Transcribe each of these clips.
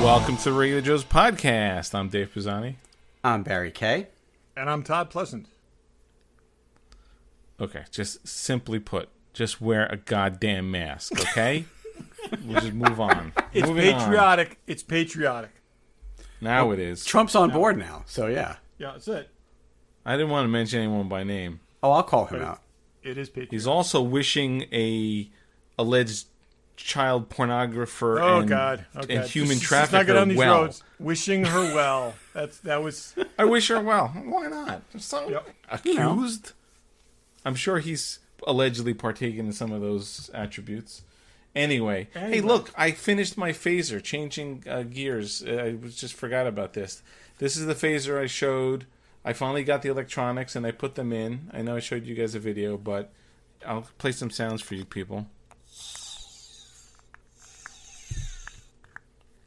Welcome to the Regular Joe's podcast. I'm Dave Pisani. I'm Barry Kay. And I'm Todd Pleasant. Okay, just simply put, just wear a goddamn mask, okay? We'll just move on. It's Moving patriotic. on. It's patriotic. Now it is. Trump's on board now, so yeah. Yeah, that's it. I didn't want to mention anyone by name. Oh, I'll call him out. It is patriotic. He's also wishing a alleged child pornographer and human trafficker not get on these well. roads. Wishing her well. That was. I wish her well. Why not? Yep. Accused? I'm sure he's allegedly partaken in some of those attributes. Anyway, hey, look, I finished my phaser, changing gears. I just forgot about this. This is the phaser I showed. I finally got the electronics, and I put them in. I know I showed you guys a video, but I'll play some sounds for you people.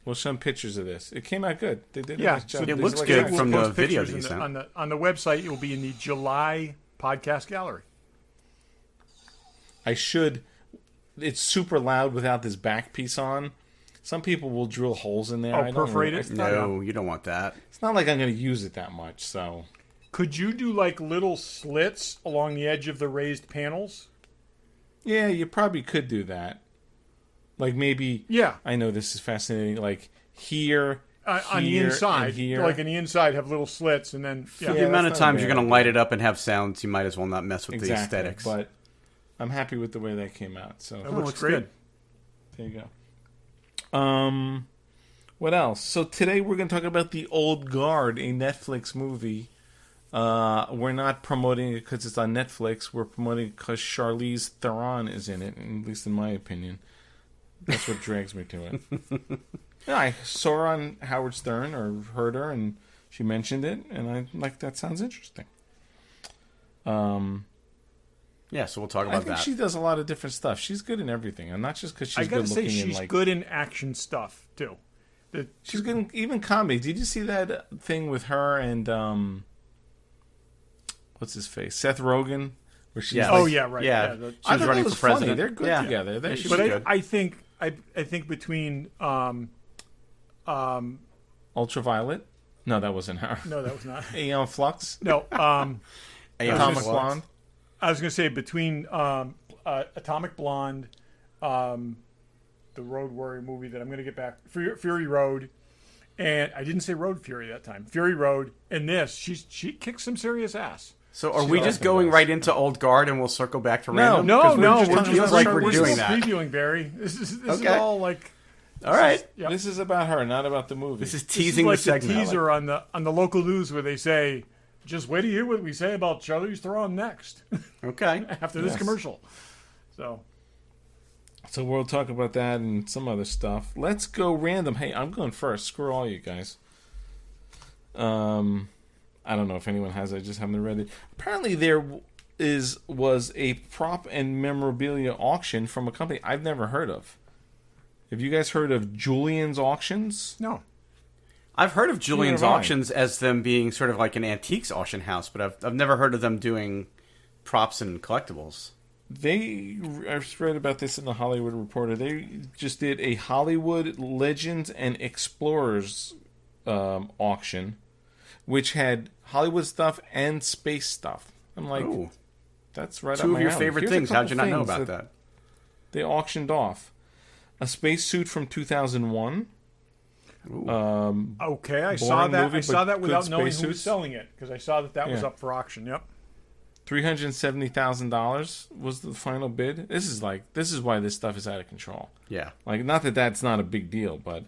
We'll show some pictures of this. It came out good. They did a nice job. It looks good from the video that you sent. On the website, it will be in the July podcast gallery. I should... It's super loud without this back piece on. Some people will drill holes in there. Oh, perforate it? No, you don't want that. It's not like I'm going to use it that much, so... Could you do like little slits along the edge of the raised panels? Yeah, you probably could do that. Like maybe... Yeah. I know this is fascinating. Like here, on the inside. here. Like on the inside, have little slits, and then... For the amount of times you're going to light it up and have sounds, you might as well not mess with the Exactly, aesthetics. But I'm happy with the way that came out. So It looks great. There you go. What else? So today we're going to talk about The Old Guard, a Netflix movie. We're not promoting it because it's on Netflix. We're promoting it because Charlize Theron is in it, at least in my opinion. That's what drags me to it. Yeah, I saw her on Howard Stern, or heard her, and she mentioned it, and I like, that sounds interesting. Yeah, so we'll talk about that. I think she does a lot of different stuff. She's good in everything, and not just because she's good looking. She's good in action stuff too. She's good in even comedy. Did you see that thing with her and what's his face, Seth Rogen, where she's Yeah. Oh yeah, right. Yeah. Yeah, She was running for president. Funny. They're good together. but I think between Ultraviolet. No, that wasn't her. no, that was not. Aeon Flux. No, Atomic Blonde. I was going to say between Atomic Blonde, the Road Warrior movie that I'm going to get back, Fury Road, and I didn't say Road Fury that time. Fury Road, and this, she kicks some serious ass. So are we just going right into Old Guard and we'll circle back to random? No, It feels like we're doing that. Previewing, Barry. This is Okay. all like. All right. Yep. This is about her, not about the movie. This is This teasing is like the segment. teaser on the local news where they say, "Just wait to hear what we say about Charlize Theron next." Okay. After this Yes. commercial. So we'll talk about that and some other stuff. Let's go random. Hey, I'm going first. Screw all you guys. I don't know if anyone has. I just haven't read it. Apparently, there was a prop and memorabilia auction from a company I've never heard of. Have you guys heard of Julian's Auctions? no. I've heard of Julian's Neither have I. Auctions as them being sort of like an antiques auction house, but I've never heard of them doing props and collectibles. I read about this in the Hollywood Reporter. They just did a Hollywood Legends and Explorers auction, which had Hollywood stuff and space stuff. I'm like, Ooh. that's right up Two my of your alley. favorite Here's a things. How'd couple you not know things about that? They auctioned off a spacesuit from 2001. Okay, I saw that. movie, I saw but that without good knowing who spacesuits. was selling it because I saw that was Yeah. up for auction. Yep. $370,000 was the final bid. This is why this stuff is out of control. Yeah. Like, not that that's not a big deal, but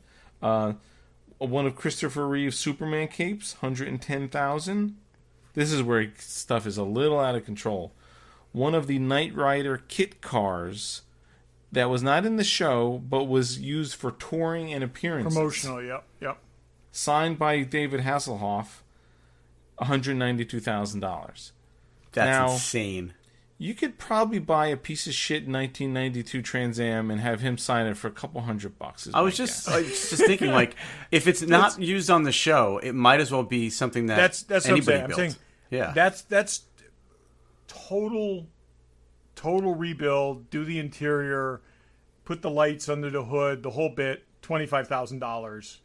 one of Christopher Reeve's Superman capes, $110,000. This is where stuff is a little out of control. One of the Knight Rider kit cars that was not in the show, but was used for touring and appearances. Promotional. Yep. Signed by David Hasselhoff, $192,000. That's insane. You could probably buy a piece of shit 1992 Trans Am and have him sign it for a couple $100. I was just thinking, like, if it's not used on the show, it might as well be something that That's what anybody I'm built. saying. Yeah. That's total rebuild. Do the interior, put the lights under the hood, the whole bit. $25,000.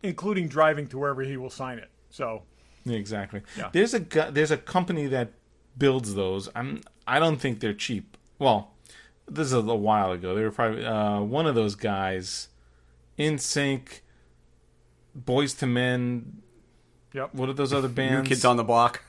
including driving to wherever he will sign it. So Exactly. Yeah. There's a company that builds those. I don't think they're cheap. Well, this is a while ago. They were probably one of those guys. In Sync, Boys to Men. Yep. What are those other bands? New Kids on the Block.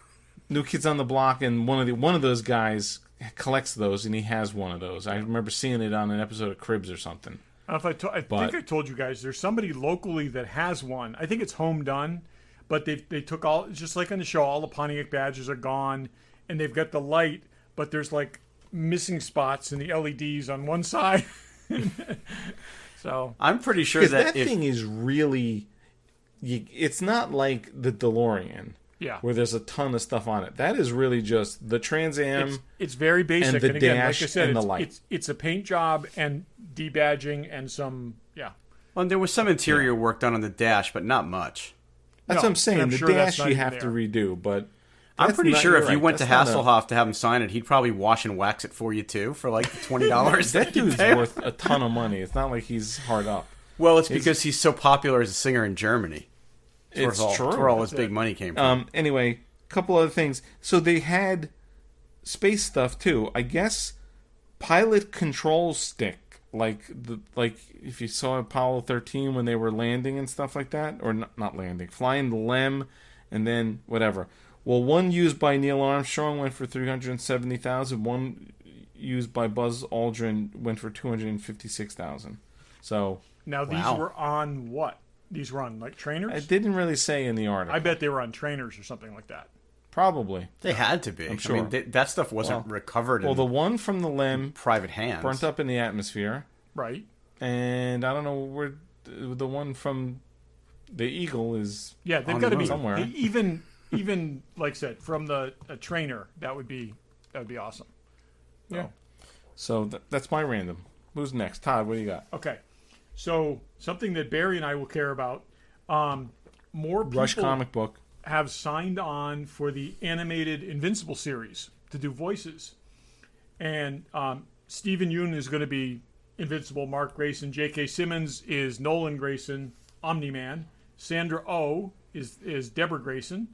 New Kids on the Block, and one of those guys collects those, and he has one of those. I remember seeing it on an episode of Cribs or something. I think I told you guys there's somebody locally that has one. I think it's home done, but they took all, just like on the show, all the Pontiac badges are gone, and they've got the light, but there's like missing spots in the LEDs on one side. So I'm pretty sure that thing is really. It's not like the DeLorean. Yeah. Where there's a ton of stuff on it. That is really just the Trans Am. It's very basic. And the again, dash like I said, and the light. It's a paint job and debadging and some, yeah. Well, and there was some interior work done on the dash, but not much. That's what I'm saying. I'm The sure that's dash not you even have there. to redo, but I'm pretty sure you're if you right. went to That's not Hasselhoff to have him sign it, he'd probably wash and wax it for you too for like $20. that dude's worth a ton of money. It's not like he's hard up. Well, it's because he's so popular as a singer in Germany. It's true. That's where all his big money came from. Anyway, a couple other things. So they had space stuff too. I guess pilot control stick, like if you saw Apollo 13 when they were landing and stuff like that, or not landing, flying the LEM, and then whatever. Well, one used by Neil Armstrong went for $370,000. One used by Buzz Aldrin went for $256,000. So now these were on what? These were on like trainers? it didn't really say in the article. I bet they were on trainers or something like that. Probably. They had to be. I'm sure. I mean, that stuff wasn't recovered in Well, the one from the LEM private hands. burnt up in the atmosphere. Right. And I don't know where the one from the Eagle is. Yeah, they've on got to the be somewhere. Even like I said, from a trainer, that would be awesome. Yeah. So that's my random. Who's next? Todd, what do you got? Okay. So something that Barry and I will care about. More people Rush comic book. have signed on for the animated Invincible series to do voices, and Stephen Yeun is going to be Invincible. Mark Grayson, J.K. Simmons is Nolan Grayson, Omni-Man. Sandra Oh is Deborah Grayson.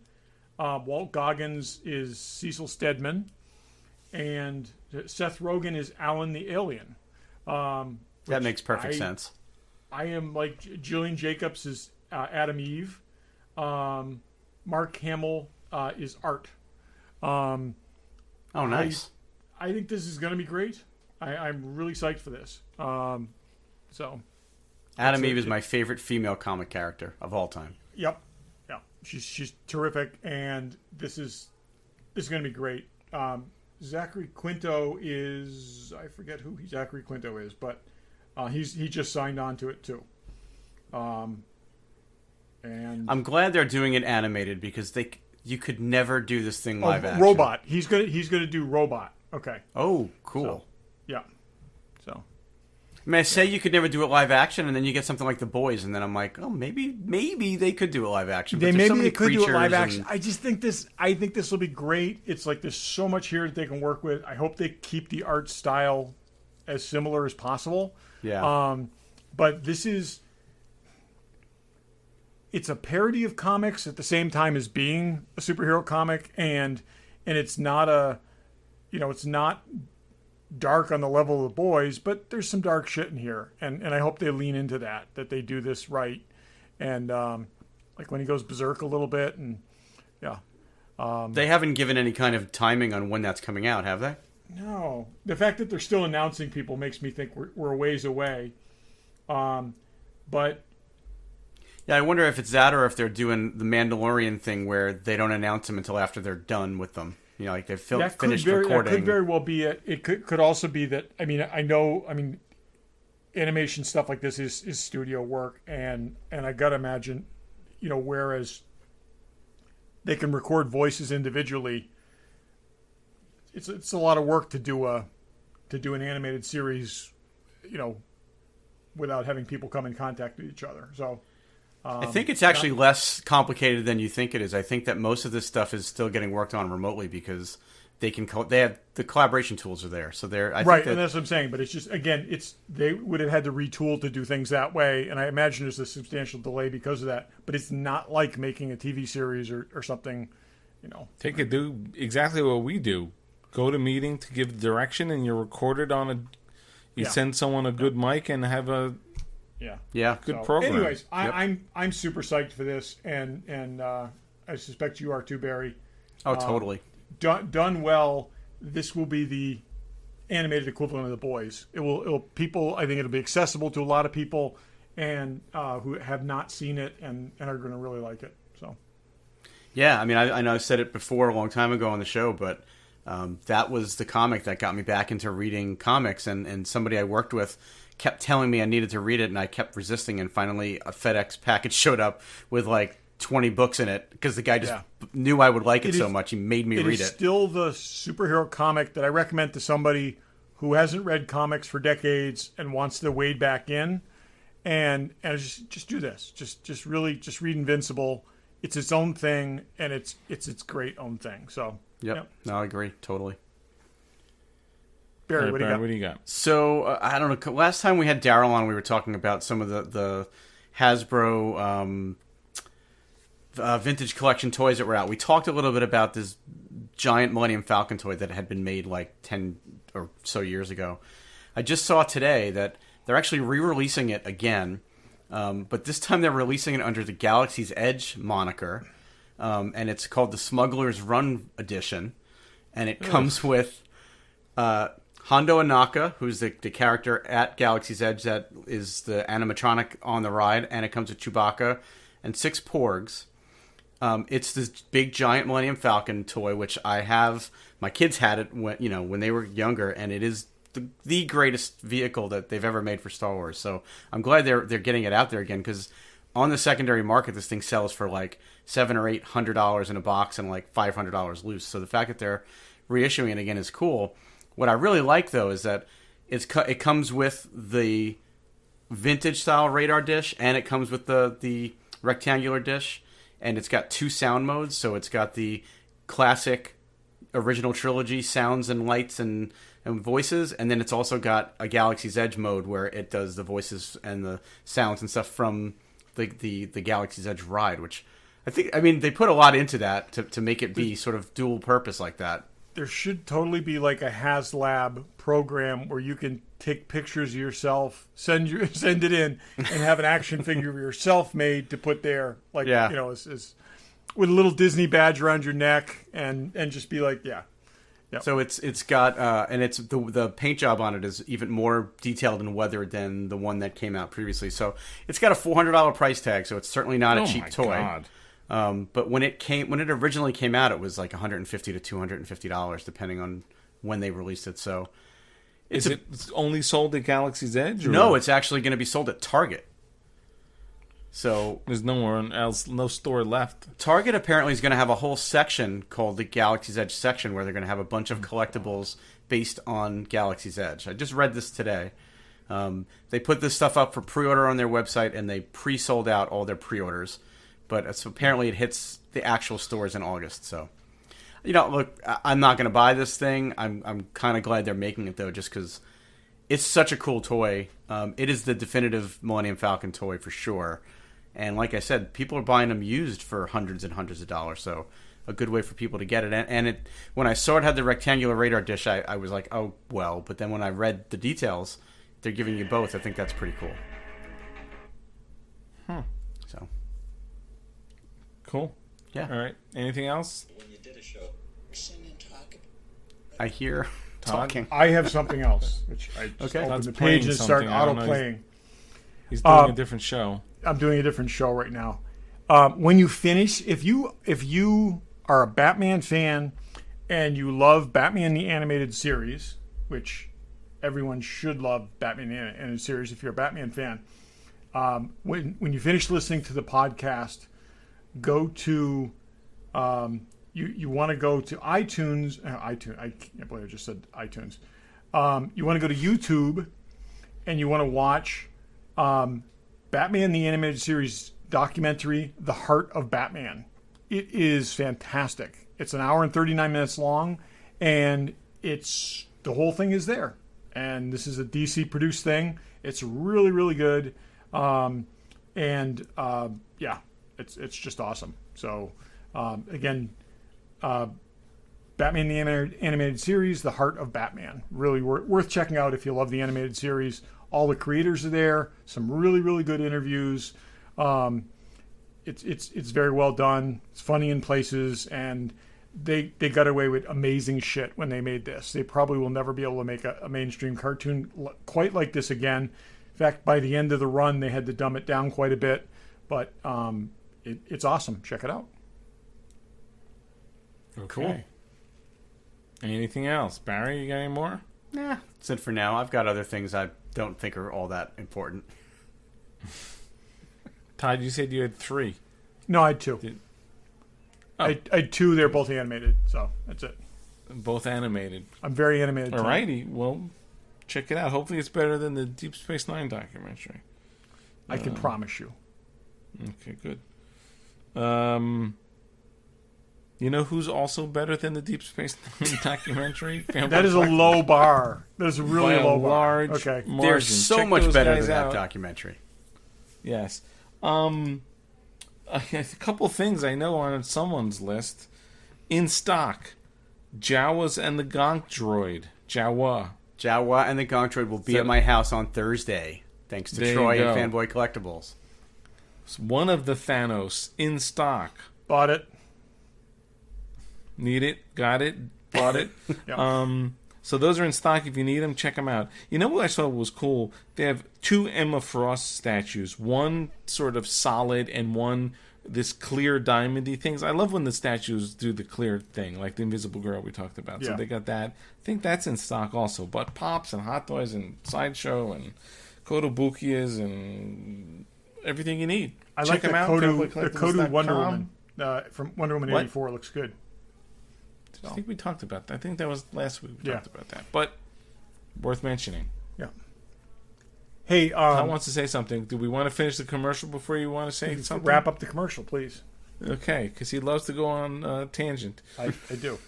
Walt Goggins is Cecil Stedman, and Seth Rogen is Alan the Alien. That makes perfect sense. I am like Jillian Jacobs is Adam Eve. Mark Hamill is Art. Oh, nice. I think this is going to be great. I'm really psyched for this. So, Adam Eve is my favorite female comic character of all time. Yep. She's terrific, and this is going to be great. Zachary Quinto is, I forget who Zachary Quinto is, but he just signed on to it too. And I'm glad they're doing it animated because you could never do this thing live action. Robot. He's gonna do Robot. Okay. Oh, cool. So, yeah. So. I mean, I say you could never do it live action, and then you get something like The Boys, and then I'm like, oh, maybe they could do it live action. But They could do it live action. I think this will be great. It's like there's so much here that they can work with. I hope they keep the art style as similar as possible. Yeah. But it's a parody of comics at the same time as being a superhero comic, and it's not it's not dark on the level of The Boys, but there's some dark shit in here, and I hope they lean into that they do this right, and like when he goes berserk a little bit, and yeah. They haven't given any kind of timing on when that's coming out, have they? No, the fact that they're still announcing people makes me think we're a ways away, but. Yeah, I wonder if it's that or if they're doing the Mandalorian thing where they don't announce them until after they're done with them. You know, like they've finished recording. That could very well be it. It could also be that. I mean, animation stuff like this is studio work, and I gotta imagine, whereas they can record voices individually, it's a lot of work to do an animated series, without having people come in contact with each other. So. I think it's actually less complicated than you think it is. I think that most of this stuff is still getting worked on remotely because they have the collaboration tools are there. So they're and that's what I'm saying. But it's just, again, they would have had to retool to do things that way, and I imagine there's a substantial delay because of that. But it's not like making a TV series or something, do exactly what we do. Go to meeting to give direction, and you're recorded on you send someone a good mic and have a good program. Anyways, I'm super psyched for this, and I suspect you are too, Barry. Oh, totally. Done well. This will be the animated equivalent of The Boys. People. I think it'll be accessible to a lot of people, and who have not seen it and are going to really like it. So, yeah. I mean, I know I've said it before a long time ago on the show, but that was the comic that got me back into reading comics, and somebody I worked with kept telling me I needed to read it, and I kept resisting, and finally a FedEx package showed up with like 20 books in it because the guy just knew I would like it so much. He made me read it. It's still the superhero comic that I recommend to somebody who hasn't read comics for decades and wants to wade back in, and just do this. Just read Invincible. It's its own thing, and it's its great own thing. So Yep. No, I agree totally. Barry, what do you got? So I don't know. Last time we had Daryl on, we were talking about some of the Hasbro vintage collection toys that were out. We talked a little bit about this giant Millennium Falcon toy that had been made like 10 or so years ago. I just saw today that they're actually re-releasing it again, but this time they're releasing it under the Galaxy's Edge moniker, and it's called the Smuggler's Run Edition, and it comes with Hondo Anaka, who's the character at Galaxy's Edge that is the animatronic on the ride, and it comes with Chewbacca and 6 Porgs. It's this big giant Millennium Falcon toy, which I have. My kids had it when they were younger, and it is the greatest vehicle that they've ever made for Star Wars. So I'm glad they're getting it out there again, because on the secondary market, this thing sells for like $700 or $800 in a box and like $500 loose. So the fact that they're reissuing it again is cool. What I really like though is that it comes with the vintage style radar dish, and it comes with the rectangular dish. And it's got 2 sound modes, so it's got the classic original trilogy sounds and lights and voices, and then it's also got a Galaxy's Edge mode where it does the voices and the sounds and stuff from the Galaxy's Edge ride, which I mean, they put a lot into that to make it be sort of dual purpose like that. There should totally be like a HasLab program where you can take pictures of yourself, send it in, and have an action figure of yourself made to put there, like is with a little Disney badge around your neck, and just be like, Yep. So it's got and it's the paint job on it is even more detailed and weathered than the one that came out previously. So it's got a $400 price tag, so it's certainly not a cheap toy. God. But when it originally came out, it was like $150 to $250, depending on when they released it. So, is it only sold at Galaxy's Edge? Or? No, it's actually going to be sold at Target. So there's no store left. Target apparently is going to have a whole section called the Galaxy's Edge section, where they're going to have a bunch of collectibles based on Galaxy's Edge. I just read this today. They put this stuff up for pre-order on their website, and they pre-sold out all their pre-orders. But apparently it hits the actual stores in August. So, look, I'm not going to buy this thing. I'm kind of glad they're making it, though, just because it's such a cool toy. It is the definitive Millennium Falcon toy for sure. And like I said, people are buying them used for hundreds and hundreds of dollars. So a good way for people to get it. And when I saw it had the rectangular radar dish, I was like, oh, well. But then when I read the details, they're giving you both. I think that's pretty cool. So... Cool. Yeah. All right. Anything else? When you did a show, I hear talking. I have something else, which I just open the page and start auto-playing. He's doing a different show. I'm doing a different show right now. When you finish, if you are a Batman fan and you love Batman the Animated Series, which everyone should love Batman the Animated Series if you're a Batman fan, when you finish listening to the podcast, go to you want to go to iTunes. I can't believe I just said iTunes. You want to go to YouTube, and you want to watch Batman the Animated Series documentary, The Heart of Batman. It is fantastic. It's an hour and 39 minutes long, and it's the whole thing is there. And this is a DC produced thing. It's really, really good. Yeah, it's just awesome. So again, Batman the Animated Series, The Heart of Batman. Really worth checking out if you love the animated series. All the creators are there. Some really, really good interviews. It's very well done. It's funny in places, and they got away with amazing shit when they made this. They probably will never be able to make a mainstream cartoon quite like this again. In fact, by the end of the run, they had to dumb it down quite a bit. But it's awesome. Check it out. Okay. Cool. Anything else? Barry, you got any more? Nah, that's it for now. I've got other things I don't think are all that important. Todd, you said you had 3. No, I had 2. I had 2. They're both animated, so that's it. Both animated. I'm very animated. Alrighty, well, check it out. Hopefully it's better than the Deep Space Nine documentary. I can promise you. Okay, good. You know who's also better than the Deep Space Nine documentary? That is a low bar. That is a really low bar. Okay. They're so much better than that documentary. Yes. A couple things I know on someone's list. In stock, Jawas and the Gonk Droid. Jawa and the Gonk Droid will be at my house on Thursday, thanks to Troy and Fanboy Collectibles. It's one of the Thanos in stock. Bought it. Need it, got it, bought it. Yep. So those are in stock. If you need them, check them out. You know what I saw was cool? They have 2 Emma Frost statues. One sort of solid and one this clear diamondy things. I love when the statues do the clear thing, like the Invisible Girl we talked about. So they got that. I think that's in stock also. But Pops and Hot Toys and Sideshow and Kotobukiyas and everything you need. I check like them out. The Kodu Wonder Woman from Wonder Woman 84 looks good. I think we talked about that. I think that was last week we talked about that. But worth mentioning. Yeah. Hey, Tom wants to say something. Do we want to finish the commercial before you want to say something? Wrap up the commercial, please. Okay, because he loves to go on tangent. I do.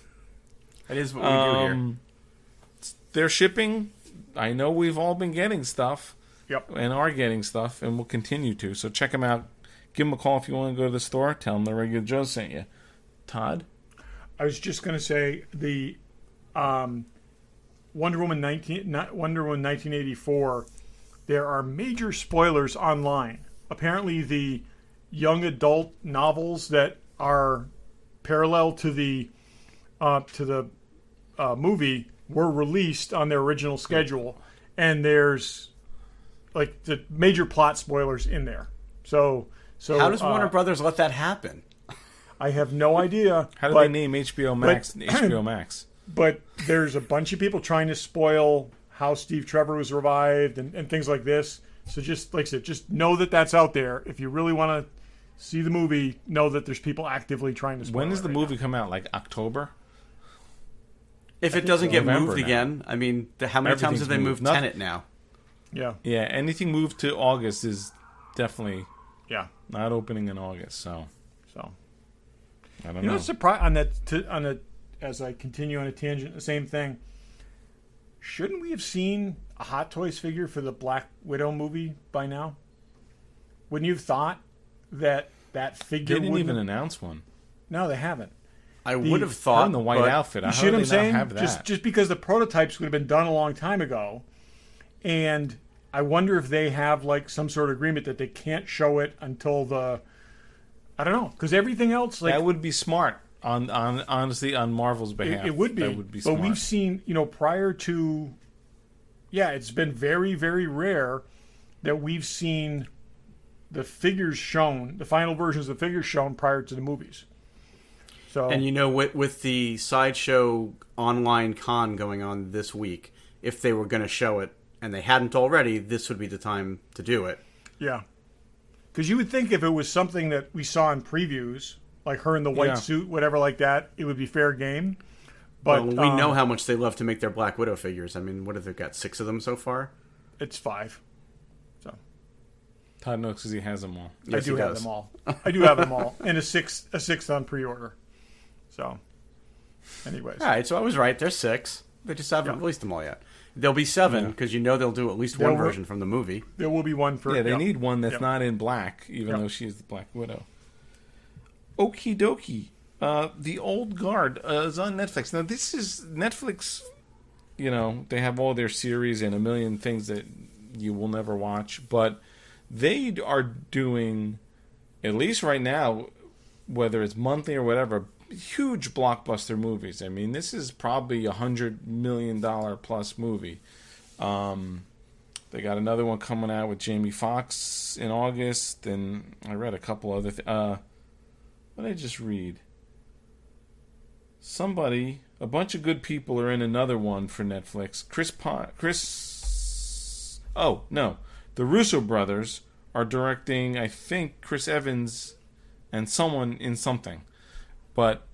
That is what we do here. They're shipping. I know we've all been getting stuff. Yep. And are getting stuff, and will continue to. So check them out. Give them a call if you want to go to the store. Tell them the Regular Joe sent you. Todd? I was just going to say the Wonder Woman 1984. There are major spoilers online. Apparently, the young adult novels that are parallel to the movie were released on their original schedule, and there's like the major plot spoilers in there. So how does Warner Brothers let that happen? I have no idea. How do they name HBO Max HBO Max? But there's a bunch of people trying to spoil how Steve Trevor was revived and things like this. So just like I said, just know that that's out there. If you really want to see the movie, know that there's people actively trying to spoil it. When does the movie come out? Like October? If it doesn't get November moved now. I mean, how many times have they moved Tenet now? Yeah. Yeah, anything moved to August is definitely not opening in August. So I don't know. Surprise on that. As I continue on a tangent, the same thing. Shouldn't we have seen a Hot Toys figure for the Black Widow movie by now? Wouldn't you have thought that figure? They didn't even announce one. No, they haven't. I would have thought in the white outfit. You see what I'm saying? Just because the prototypes would have been done a long time ago, and I wonder if they have like some sort of agreement that they can't show it until the. I don't know, because everything else like that would be smart on honestly on Marvel's behalf. It would be. That would be smart. But we've seen prior to. Yeah, it's been very, very rare that we've seen the figures shown, the final versions of the figures shown prior to the movies. So, and with the Sideshow online con going on this week, if they were going to show it and they hadn't already, this would be the time to do it. Yeah. Because you would think if it was something that we saw in previews, like her in the white suit, whatever like that, it would be fair game. But we know how much they love to make their Black Widow figures. I mean, what have they got? 6 of them so far? It's 5. So Todd knows because he has them all. Yes, I do have them all. I do have them all, and a sixth on pre-order. So Anyways. All right, so I was right. There's 6. They just haven't released them all yet. There'll be 7 because they'll do at least one version from the movie. There will be one for... Yeah, they need one that's not in black, even though she's the Black Widow. Okie dokie. The Old Guard is on Netflix. Now, this is Netflix, they have all their series and a million things that you will never watch, but they are doing, at least right now, whether it's monthly or whatever, huge blockbuster movies. I mean, this is probably $100 million plus movie. They got another one coming out with Jamie Foxx in August, and I read a couple other what did I just read? A bunch of good people are in another one for Netflix. The Russo brothers are directing, I think, Chris Evans and someone in something. But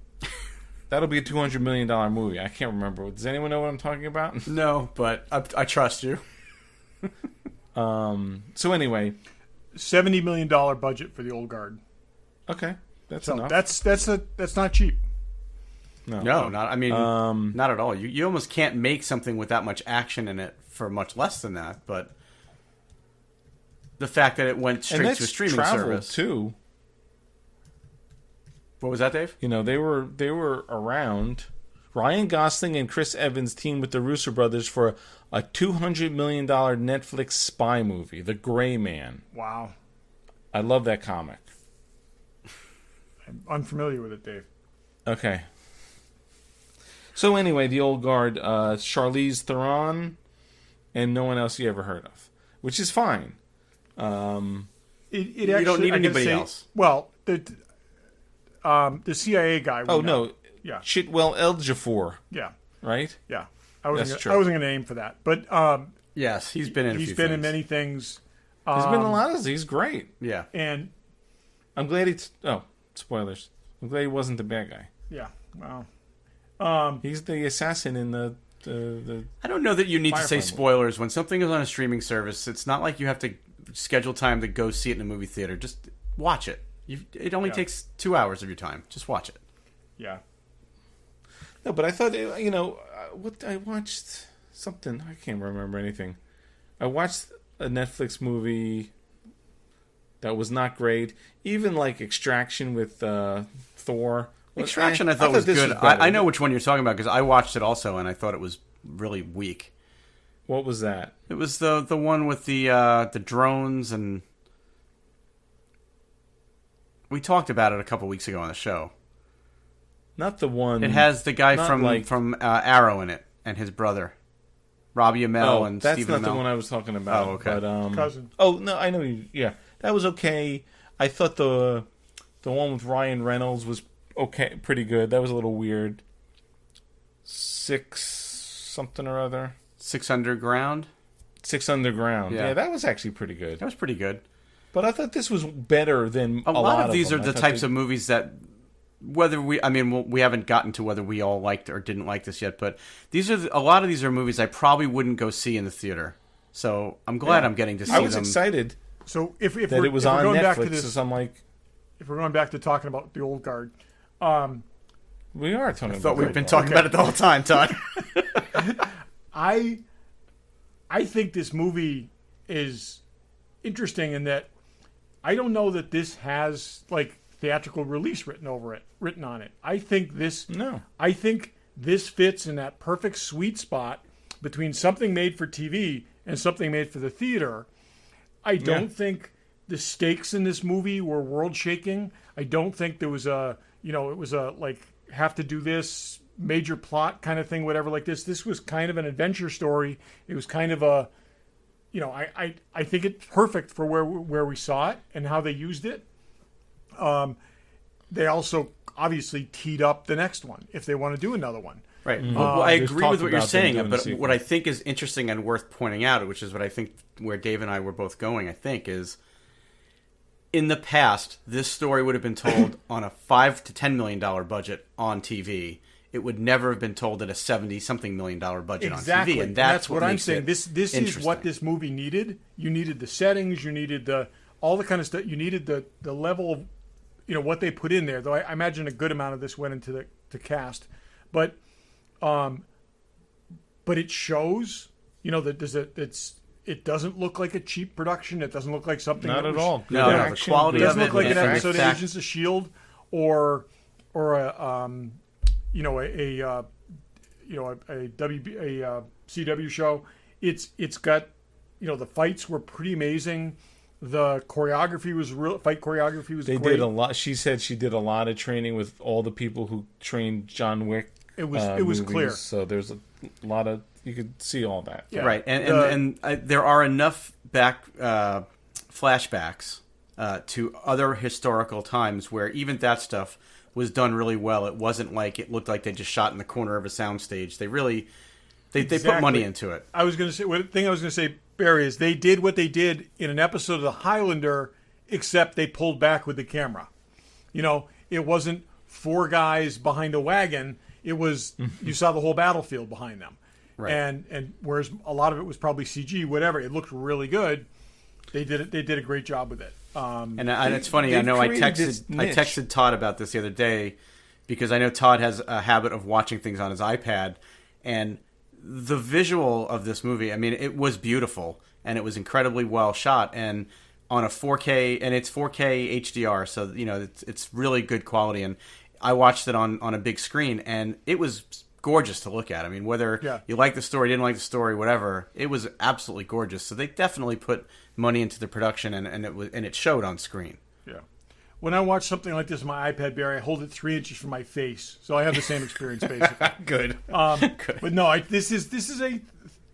that'll be a $200 million movie. I can't remember. Does anyone know what I'm talking about? No, but I trust you. So anyway. $70 million budget for the Old Guard. Okay. That's enough. That's not cheap. No, not. I mean, not at all. You almost can't make something with that much action in it for much less than that. But the fact that it went straight to a streaming service too. What was that, Dave? They were around. Ryan Gosling and Chris Evans teamed with the Russo brothers for a $200 million Netflix spy movie, The Gray Man. Wow. I love that comic. I'm unfamiliar with it, Dave. Okay. So anyway, The Old Guard, Charlize Theron, and no one else you ever heard of, which is fine. You don't need anybody else. Well, the CIA guy. No. Yeah. Chiwwtel Ejiofor. Yeah. Right? Yeah. I wasn't going to name for that. But yes, he's been in a few things. In many things. He's been in a lot of things. He's great. Yeah. And I'm glad spoilers. I'm glad he wasn't the bad guy. Yeah. Wow. He's the assassin in the I don't know that you need to say movie. Spoilers. When something is on a streaming service, it's not like you have to schedule time to go see it in a movie theater. Just watch it. It only takes 2 hours of your time. Just watch it. Yeah. No, but I thought, what I watched something. I can't remember anything. I watched a Netflix movie that was not great. Even like Extraction with Thor. Extraction I thought was good. I know which one you're talking about because I watched it also and I thought it was really weak. What was that? It was the one with the drones, and we talked about it a couple weeks ago on the show. Not the one. It has the guy from Arrow in it and his brother, Robbie Amell and Stephen Amell. That's not the one I was talking about. Oh, okay. But, Cousin. Oh no, I know you. Yeah, that was okay. I thought the one with Ryan Reynolds was okay, pretty good. That was a little weird. 6 something or other. 6 Underground. 6 Underground. Yeah, that was actually pretty good. That was pretty good. But I thought this was better than a lot of these them. are the types of movies that we haven't gotten to whether we all liked or didn't like this yet, but a lot of these are movies I probably wouldn't go see in the theater. So I'm glad I'm getting to see them. I was excited. So if it was on Netflix, so I'm like, if we're going back to talking about the Old Guard, we are talking. I thought we've been talking about it the whole time, Todd. I think this movie is interesting in that I don't know that this has like theatrical release written on it. I think this fits in that perfect sweet spot between something made for TV and something made for the theater. I don't think the stakes in this movie were world shaking. I don't think there was it was a like have to do this major plot kind of thing, whatever like this. This was kind of an adventure story. It was kind of a, I think it's perfect for where we saw it and how they used it. They also obviously teed up the next one if they want to do another one. Right. Well, I agree with what you're saying, but what I think is interesting and worth pointing out, which is what I think where Dave and I were both going, I think, is in the past, this story would have been told on a $5 to $10 million budget on TV. It would never have been told at a $70-something million budget on TV, and that's what I'm saying. This is what this movie needed. You needed the settings. You needed all the kind of stuff. You needed the level of what they put in there. Though I imagine a good amount of this went into the cast, but it shows, that it doesn't look like a cheap production. It doesn't look like something. Not at all. No, the quality It of doesn't it. look like an episode of fact- Agents of Shield or a CW show. It's got, the fights were pretty amazing. The choreography was fight choreography was They great. did a lot. She said she did a lot of training with all the people who trained John Wick. It was movies, clear. So there's a lot of, you could see all that. Yeah. Right, and there are enough flashbacks to other historical times where even that stuff was done really well. It wasn't like it looked like they just shot in the corner of a soundstage. They really they put money into it. I was going to say, Barry, is they did what they did in an episode of The Highlander, except they pulled back with the camera. It wasn't four guys behind a wagon. It was, you saw the whole battlefield behind them. Right. And whereas a lot of it was probably CG, whatever, it looked really good. They did a great job with it. And it's funny. I know I texted Todd about this the other day because I know Todd has a habit of watching things on his iPad, and the visual of this movie. I mean, it was beautiful and it was incredibly well shot, and on a 4K, and it's 4K HDR, so it's really good quality. And I watched it on a big screen, and it was gorgeous to look at. I mean, whether you like the story, didn't like the story, whatever, it was absolutely gorgeous. So they definitely put money into the production, and it showed on screen. Yeah. When I watch something like this on my iPad, Barry, I hold it 3 inches from my face, so I have the same experience basically. Good. Good. But no, this is a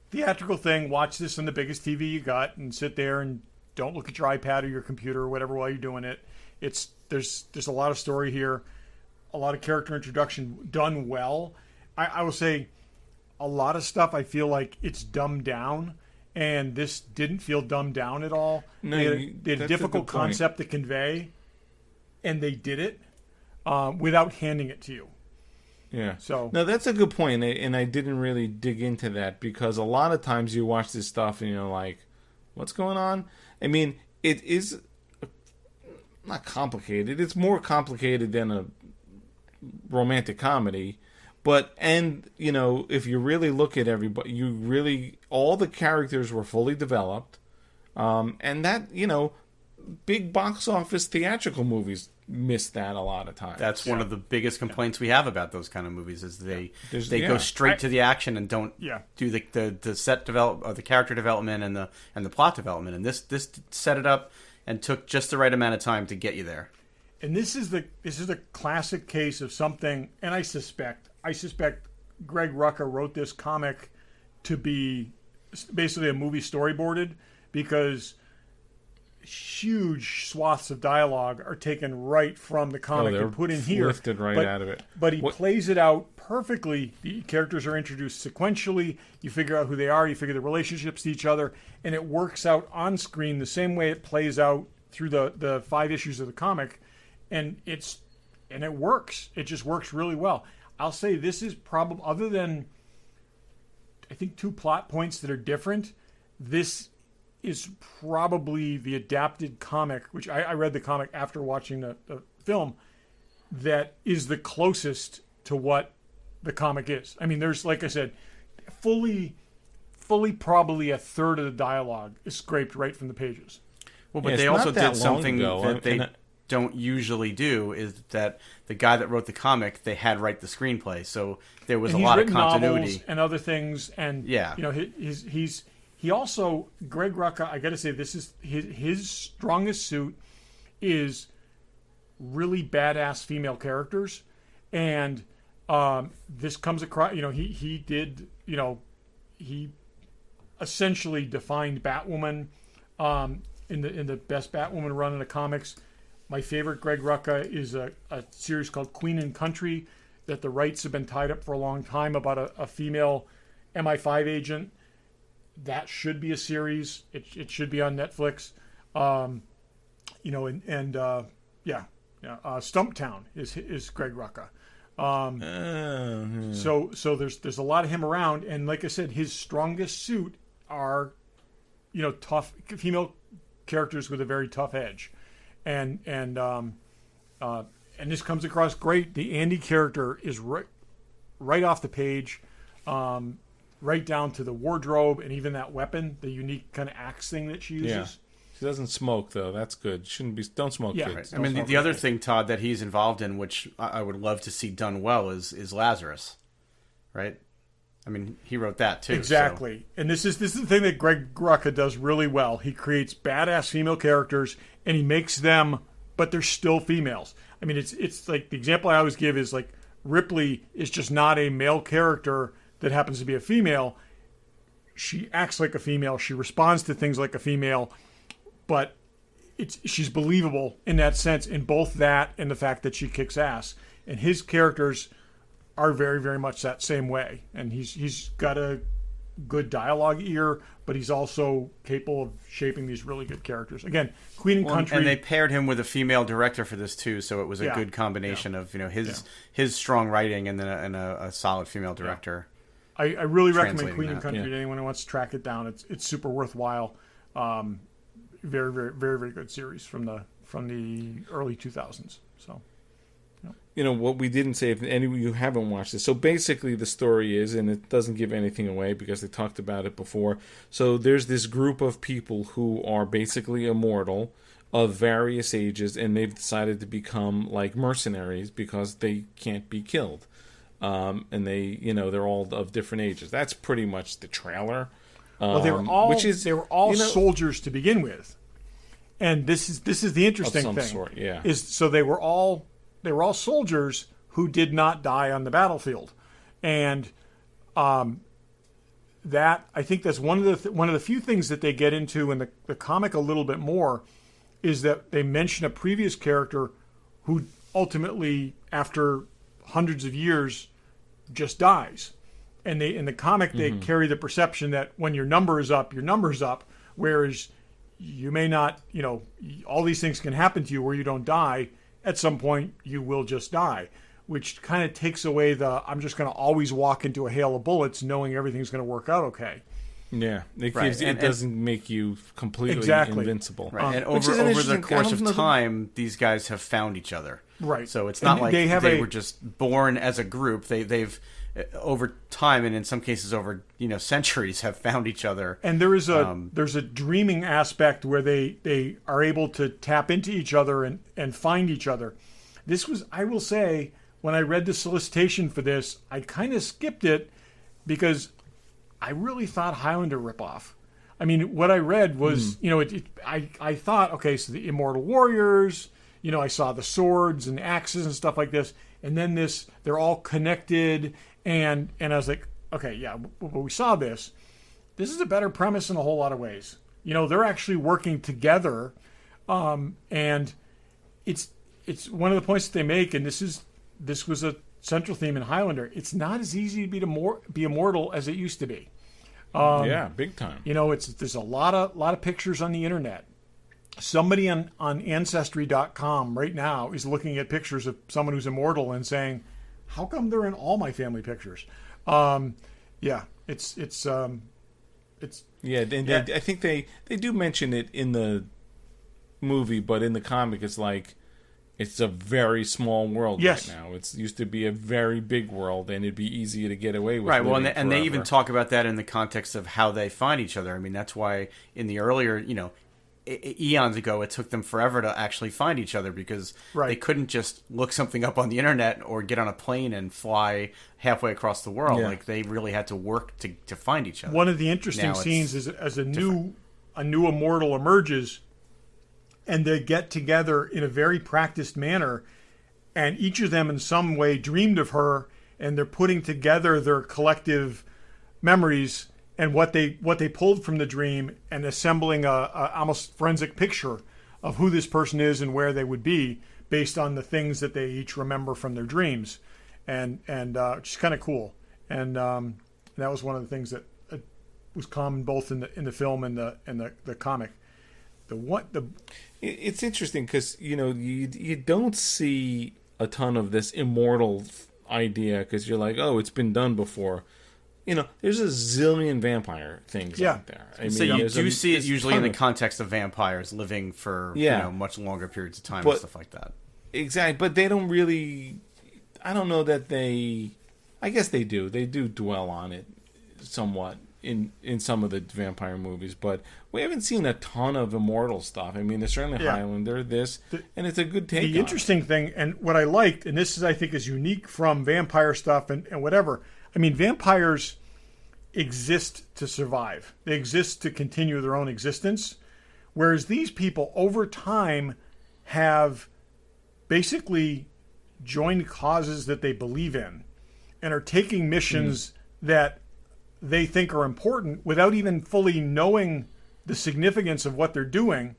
theatrical thing. Watch this on the biggest TV you got, and sit there and don't look at your iPad or your computer or whatever while you're doing it. There's a lot of story here, a lot of character introduction done well. I will say a lot of stuff I feel like it's dumbed down, and this didn't feel dumbed down at all. No, they had a difficult concept to convey, and they did it without handing it to you. Yeah. So no, that's a good point, and I didn't really dig into that because a lot of times you watch this stuff and you're like, "What's going on?" I mean, it is not complicated. It's more complicated than a romantic comedy. But, if you really look at everybody, all the characters were fully developed. And that, big box office theatrical movies miss that a lot of times. That's one of the biggest complaints we have about those kind of movies is they go straight straight to the action and don't do the set develop, or the character development and the plot development. And this set it up and took just the right amount of time to get you there. And this is the classic case of something, and I suspect Greg Rucka wrote this comic to be basically a movie storyboarded, because huge swaths of dialogue are taken right from the comic and put in here. Lifted right out of it. But he plays it out perfectly. The characters are introduced sequentially. You figure out who they are. You figure the relationships to each other. And it works out on screen the same way it plays out through the 5 issues of the comic. And it works. It just works really well. I'll say this is probably, other than I think 2 plot points that are different, this is probably the adapted comic, which I read the comic after watching the film, that is the closest to what the comic is. I mean, there's, like I said, fully probably a third of the dialogue is scraped right from the pages. Well, but they also did something that they don't usually do, is that the guy that wrote the comic, they had write the screenplay, so there was a lot of continuity and other things, and he also, Greg Rucka, I got to say, this is his strongest suit is really badass female characters, and this comes across. He essentially defined Batwoman in the best Batwoman run in the comics. My favorite Greg Rucka is a series called Queen and Country that the rights have been tied up for a long time about a female MI5 agent. That should be a series. It should be on Netflix. Stumptown is Greg Rucka. So there's a lot of him around, and like I said, his strongest suit are tough female characters with a very tough edge. And this comes across great. The Andy character is right off the page, right down to the wardrobe and even that weapon, the unique kind of axe thing that she uses. Yeah. She doesn't smoke though. That's good. Shouldn't be. Don't smoke, Yeah, kids. I mean, the other thing, Todd, that he's involved in, which I would love to see done well, is Lazarus, right? I mean, he wrote that too. Exactly. So. And this is the thing that Greg Rucka does really well. He creates badass female characters and he makes them, but they're still females. I mean, it's like the example I always give is like Ripley is just not a male character that happens to be a female. She acts like a female. She responds to things like a female, but she's believable in that sense, in both that and the fact that she kicks ass. And his characters are very, very much that same way. And he's got a good dialogue ear, but he's also capable of shaping these really good characters. Again, Queen and Country. And they paired him with a female director for this too, so it was a good combination of his strong writing and then a solid female director. I really recommend Queen and that. Country to anyone who wants to track it down. It's super worthwhile. Very, very, very, very good series from the early 2000s. So. You know, what we didn't say, if any of you haven't watched it. So basically the story is, and it doesn't give anything away because they talked about it before. So there's this group of people who are basically immortal of various ages, and they've decided to become like mercenaries because they can't be killed. And they're all of different ages. That's pretty much the trailer. Well, they were all soldiers to begin with. And this is the interesting of some thing. Sort, yeah. So they were all soldiers who did not die on the battlefield, and that I think that's one of the few things that they get into in the comic a little bit more, is that they mention a previous character who ultimately, after hundreds of years, just dies, and in the comic they carry the perception that when your number is up, your number is up, whereas you may not, all these things can happen to you where you don't die. At some point, you will just die, which kind of takes away I'm just going to always walk into a hail of bullets knowing everything's going to work out okay. Yeah, it doesn't make you completely invincible. Right. And over the course of time, these guys have found each other. Right. So it's not like they were just born as a group. They've over time, and in some cases over centuries, have found each other. And there's a dreaming aspect where they are able to tap into each other and find each other. This was, I will say, when I read the solicitation for this, I kind of skipped it because I really thought Highlander ripoff. I mean, what I read was, I thought, okay, so the Immortal Warriors, I saw the swords and axes and stuff like this, and then they're all connected. And I was like, okay, yeah, but we saw this. This is a better premise in a whole lot of ways. They're actually working together, and it's one of the points that they make. And this was a central theme in Highlander. It's not as easy to be immortal as it used to be. Yeah, big time. There's a lot of pictures on the internet. Somebody on Ancestry.com right now is looking at pictures of someone who's immortal and saying, how come they're in all my family pictures? I think they do mention it in the movie, but in the comic it's like it's a very small world right now. It used to be a very big world, and it'd be easier to get away with. Right. Well, and they even talk about that in the context of how they find each other. I mean, that's why in the earlier, eons ago, it took them forever to actually find each other because they couldn't just look something up on the internet or get on a plane and fly halfway across the world. Yeah. Like they really had to work to find each other. One of the interesting scenes is as a new immortal emerges, and they get together in a very practiced manner, and each of them in some way dreamed of her, and they're putting together their collective memories and what they pulled from the dream and assembling a almost forensic picture of who this person is and where they would be based on the things that they each remember from their dreams, and which is kind of cool. And that was one of the things that was common both in the film and the comic. It's interesting because you don't see a ton of this immortal idea because you're like, oh, it's been done before. There's a zillion vampire things out there. I mean, you do see it usually in the context of vampires living for much longer periods of time and stuff like that. Exactly, but they don't really. I don't know that they. I guess they do. They do dwell on it somewhat in some of the vampire movies, but we haven't seen a ton of immortal stuff. I mean, there's certainly Highlander, and it's a good take. The interesting thing, and what I liked, and this is I think is unique from vampire stuff and whatever. I mean, vampires exist to survive. They exist to continue their own existence, whereas these people over time have basically joined causes that they believe in and are taking missions that they think are important without even fully knowing the significance of what they're doing.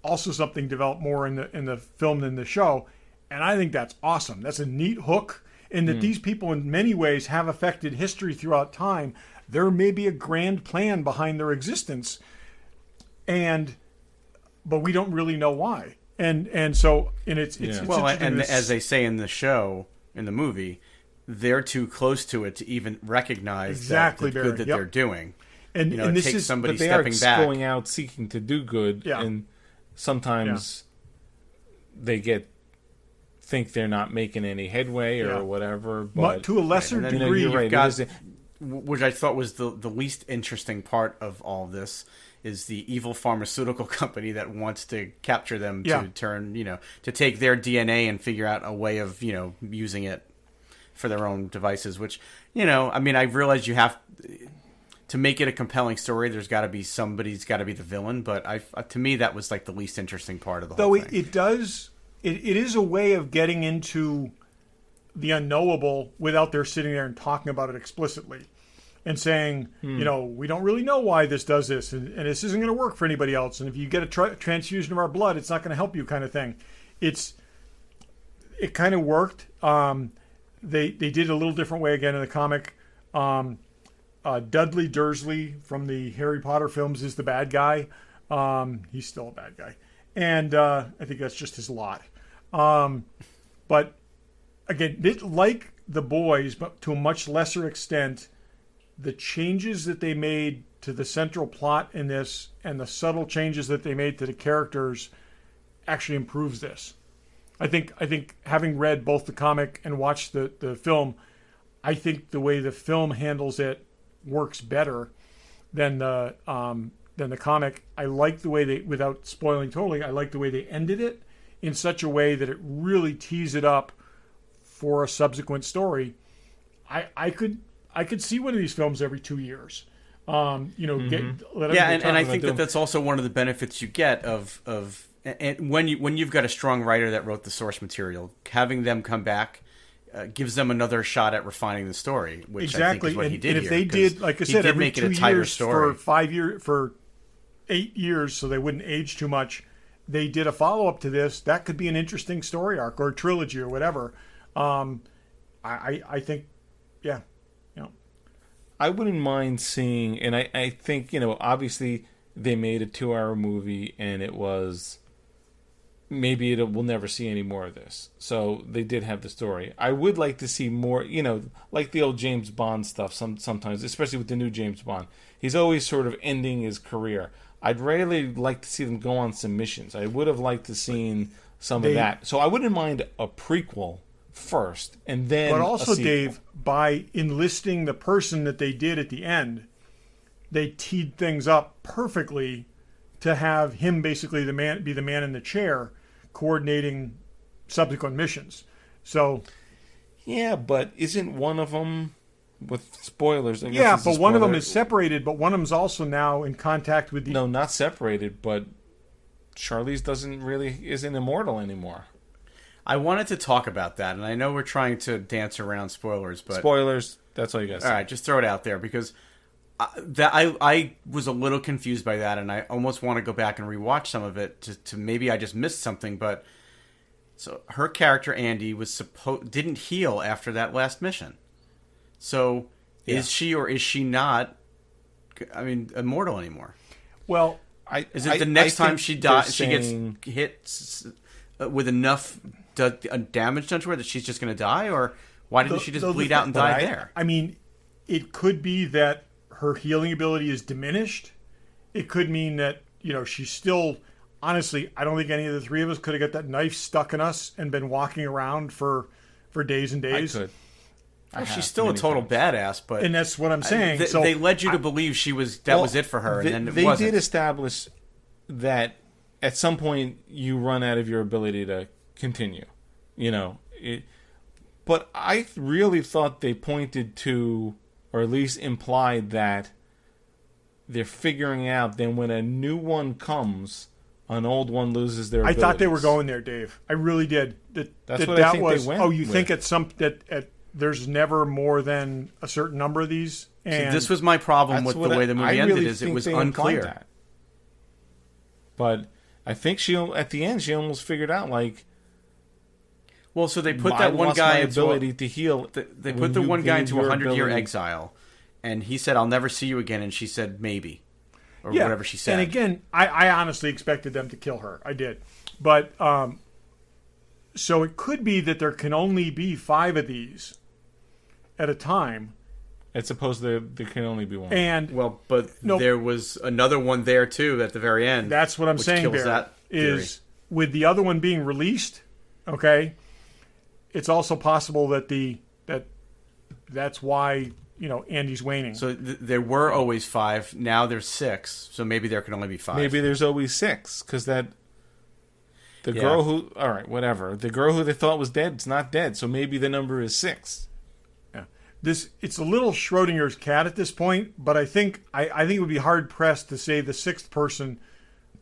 Also something developed more in the film than the show. And I think that's awesome. That's a neat hook in that these people in many ways have affected history throughout time. There may be a grand plan behind their existence, but we don't really know why. And so it's well, and as they say in the show, in the movie, they're too close to it to even recognize the good that they're doing. And it this takes somebody but they stepping are back, going out seeking to do good, and sometimes they think they're not making any headway or whatever. But to a lesser degree, you've got, which I thought was the least interesting part of all this, is the evil pharmaceutical company that wants to capture them to turn, to take their DNA and figure out a way of, using it for their own devices, which, I mean, I realize you have to make it a compelling story. There's got to be somebody's got to be the villain, but to me, that was like the least interesting part of the whole thing. It is a way of getting into the unknowable without their sitting there and talking about it explicitly and saying, we don't really know why this does this, and this isn't going to work for anybody else. And if you get a transfusion of our blood, it's not going to help you, kind of thing. It kind of worked. They did it a little different way again in the comic. Dudley Dursley from the Harry Potter films is the bad guy. He's still a bad guy. And I think that's just his lot. But again, like the boys, but to a much lesser extent, the changes that they made to the central plot in this and the subtle changes that they made to the characters actually improves this. I think having read both the comic and watched the film, I think the way the film handles it works better than the comic. I like the way they, without spoiling totally, I like the way they ended it in such a way that it really tees it up for a subsequent story. I could see one of these films every 2 years. And I think that's also one of the benefits you get of and when you've got a strong writer that wrote the source material, having them come back gives them another shot at refining the story, which I think is what he did. And if they did, like I said, every 2 years for 5 years, for 8 years, so they wouldn't age too much, they did a follow up to this. That could be an interesting story arc or a trilogy or whatever. I think, yeah. I wouldn't mind seeing, and I think, obviously they made a 2-hour movie and it was, maybe we'll never see any more of this. So they did have the story. I would like to see more, like the old James Bond stuff sometimes, especially with the new James Bond. He's always sort of ending his career. I'd really like to see them go on some missions. I would have liked to seen some of that. So I wouldn't mind a prequel first, and then but also, Dave, by enlisting the person that they did at the end, they teed things up perfectly to have him basically be the man in the chair coordinating subsequent missions. So yeah, but isn't one of them, with spoilers, I guess yeah, but one of them is separated, but one of them's also now in contact with the... No, not separated, but Charlize isn't immortal anymore. I wanted to talk about that, and I know we're trying to dance around spoilers, but... Spoilers, that's all you guys say. All right, just throw it out there, because I was a little confused by that, and I almost want to go back and rewatch some of it to maybe I just missed something, but... So her character, Andy, didn't heal after that last mission. So is she or is she not, immortal anymore? Well, is it the next time she dies, she gets hit with enough damage done to her that she's just going to die, or why didn't she just bleed out and die there? I mean, it could be that her healing ability is diminished. It could mean that, she's still... Honestly, I don't think any of the three of us could have got that knife stuck in us and been walking around for days and days. I could. She's still a total badass, but and that's what I'm saying. They led you to believe was it for her, and then it wasn't. They did establish that at some point you run out of your ability to continue. But I really thought they pointed to, or at least implied that they're figuring out then when a new one comes, an old one loses their abilities. I thought they were going there, Dave. I really did. That's what I think they went you think there's never more than a certain number of these? And so this was my problem with the way the movie ended, is it was unclear. That. But I think at the end she almost figured out, like, well, so they put that one guy ability to heal. They put the one guy into a 100-year exile, and he said, "I'll never see you again," and she said, "Maybe," or whatever she said. And again, I honestly expected them to kill her. I did, but so it could be that there can only be 5 of these at a time. As opposed to there can only be one. And there was another one there too at the very end. That's what I'm saying. Barry, is with the other one being released, okay. It's also possible that that's why Andy's waning. So there were always 5. Now there's 6. So maybe there can only be 5. Maybe there's always 6 because girl who the girl who they thought was dead is not dead. So maybe the number is 6. Yeah, it's a little Schrodinger's cat at this point, but I think it would be hard pressed to say the 6th person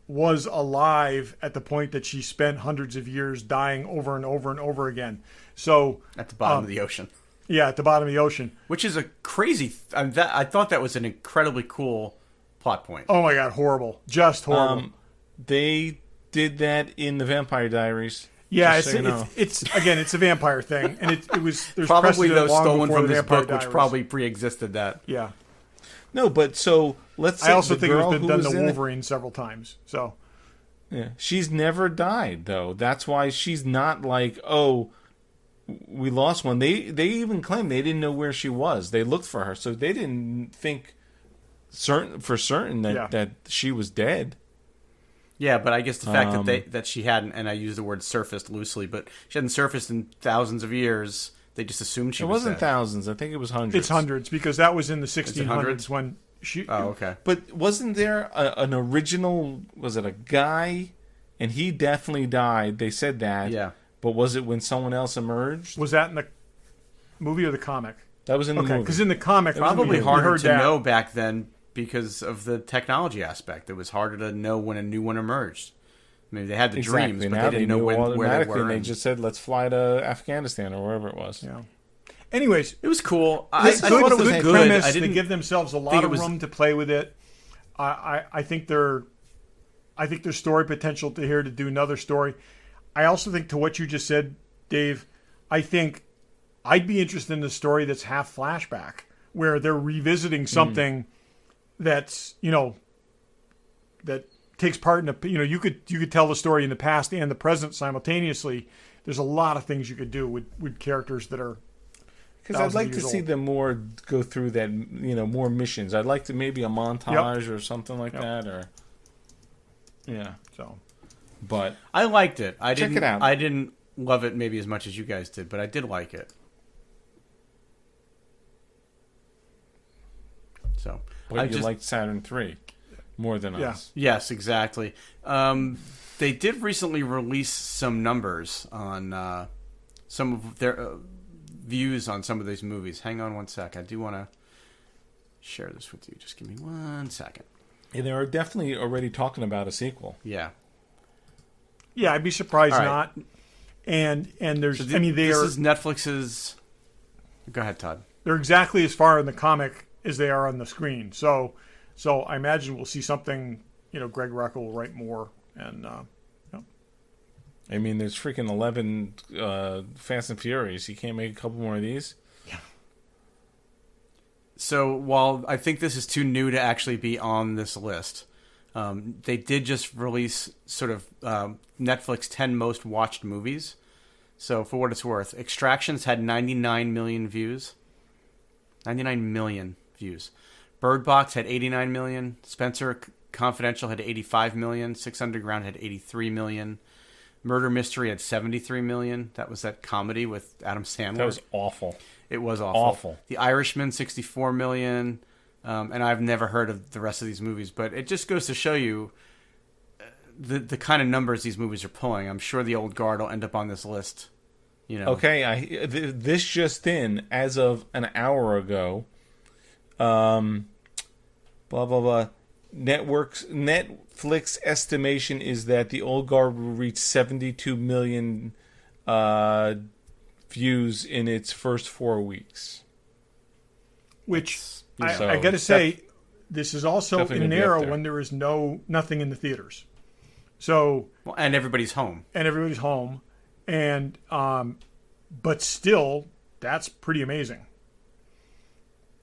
was alive at the point that she spent hundreds of years dying over and over and over again. So at the bottom of the ocean. Yeah, at the bottom of the ocean. Which is a crazy... I thought that was an incredibly cool plot point. Oh my God, horrible. Just horrible. They did that in the Vampire Diaries. Yeah, it's a vampire thing. And it was... There's probably those stolen from this book, Diaries. which probably pre-existed that. Yeah. No, but so let's say I also think it's been done to Wolverine several times. So yeah, she's never died though. That's why she's not like, oh, we lost one. They even claimed they didn't know where she was. They looked for her, so they didn't think for certain that she was dead. Yeah, but I guess the fact that she hadn't, and I use the word surfaced loosely, but she hadn't surfaced in thousands of years. They just assumed she was dead. It wasn't thousands. I think it was hundreds. It's hundreds because that was in the 1600s when she... Oh, okay. But wasn't there an original... Was it a guy? And he definitely died. They said that. Yeah. But was it when someone else emerged? Was that in the movie or the comic? That was in the movie. Because in the comic... Probably harder to know back then because of the technology aspect. It was harder to know when a new one emerged. I mean, they had the dreams, but they didn't know where they were. And they just said, let's fly to Afghanistan or wherever it was. Yeah. Anyways, it was cool. I thought it was good. Premise. They give themselves a lot of room to play with it. I think there's story potential to do another story. I also think, to what you just said, Dave, I think I'd be interested in a story that's half flashback, where they're revisiting something that's, that takes part in you could tell the story in the past and the present simultaneously. There's a lot of things you could do with characters that are... Because I'd like to see them more go through that, more missions. I'd like to maybe a montage or something like that, or... Yeah. So... But I liked it. Check it out. I didn't love it maybe as much as you guys did, but I did like it. So, but you liked Saturn III more than us. Yes, exactly. They did recently release some numbers on some of their views on some of these movies. Hang on one sec. I do want to share this with you. Just give me 1 second. Yeah, they are definitely already talking about a sequel. Yeah. Yeah, I'd be surprised not. And there's, so this is Netflix's. Go ahead, Todd. They're exactly as far in the comic as they are on the screen. So I imagine we'll see something. Greg Rucka will write more, and I mean, there's freaking 11 Fast and Furious. You can't make a couple more of these. Yeah. So while I think this is too new to actually be on this list. They did just release sort of Netflix 10 most watched movies. So for what it's worth, Extractions had 99 million views. 99 million views. Bird Box had 89 million. Spencer Confidential had 85 million. Six Underground had 83 million. Murder Mystery had 73 million. That was that comedy with Adam Sandler. That was awful. It was awful. Awful. The Irishman, 64 million. And I've never heard of the rest of these movies, but it just goes to show you the kind of numbers these movies are pulling. I'm sure the old guard will end up on this list. You know. Okay, this just in, as of an hour ago, blah, blah, blah. Netflix estimation is that the old guard will reach 72 million views in its first 4 weeks. Which, So, I got to say, this is also in definitely an gonna be up era there. when there is nothing in the theaters. So, Well, and everybody's home. and but still, that's pretty amazing.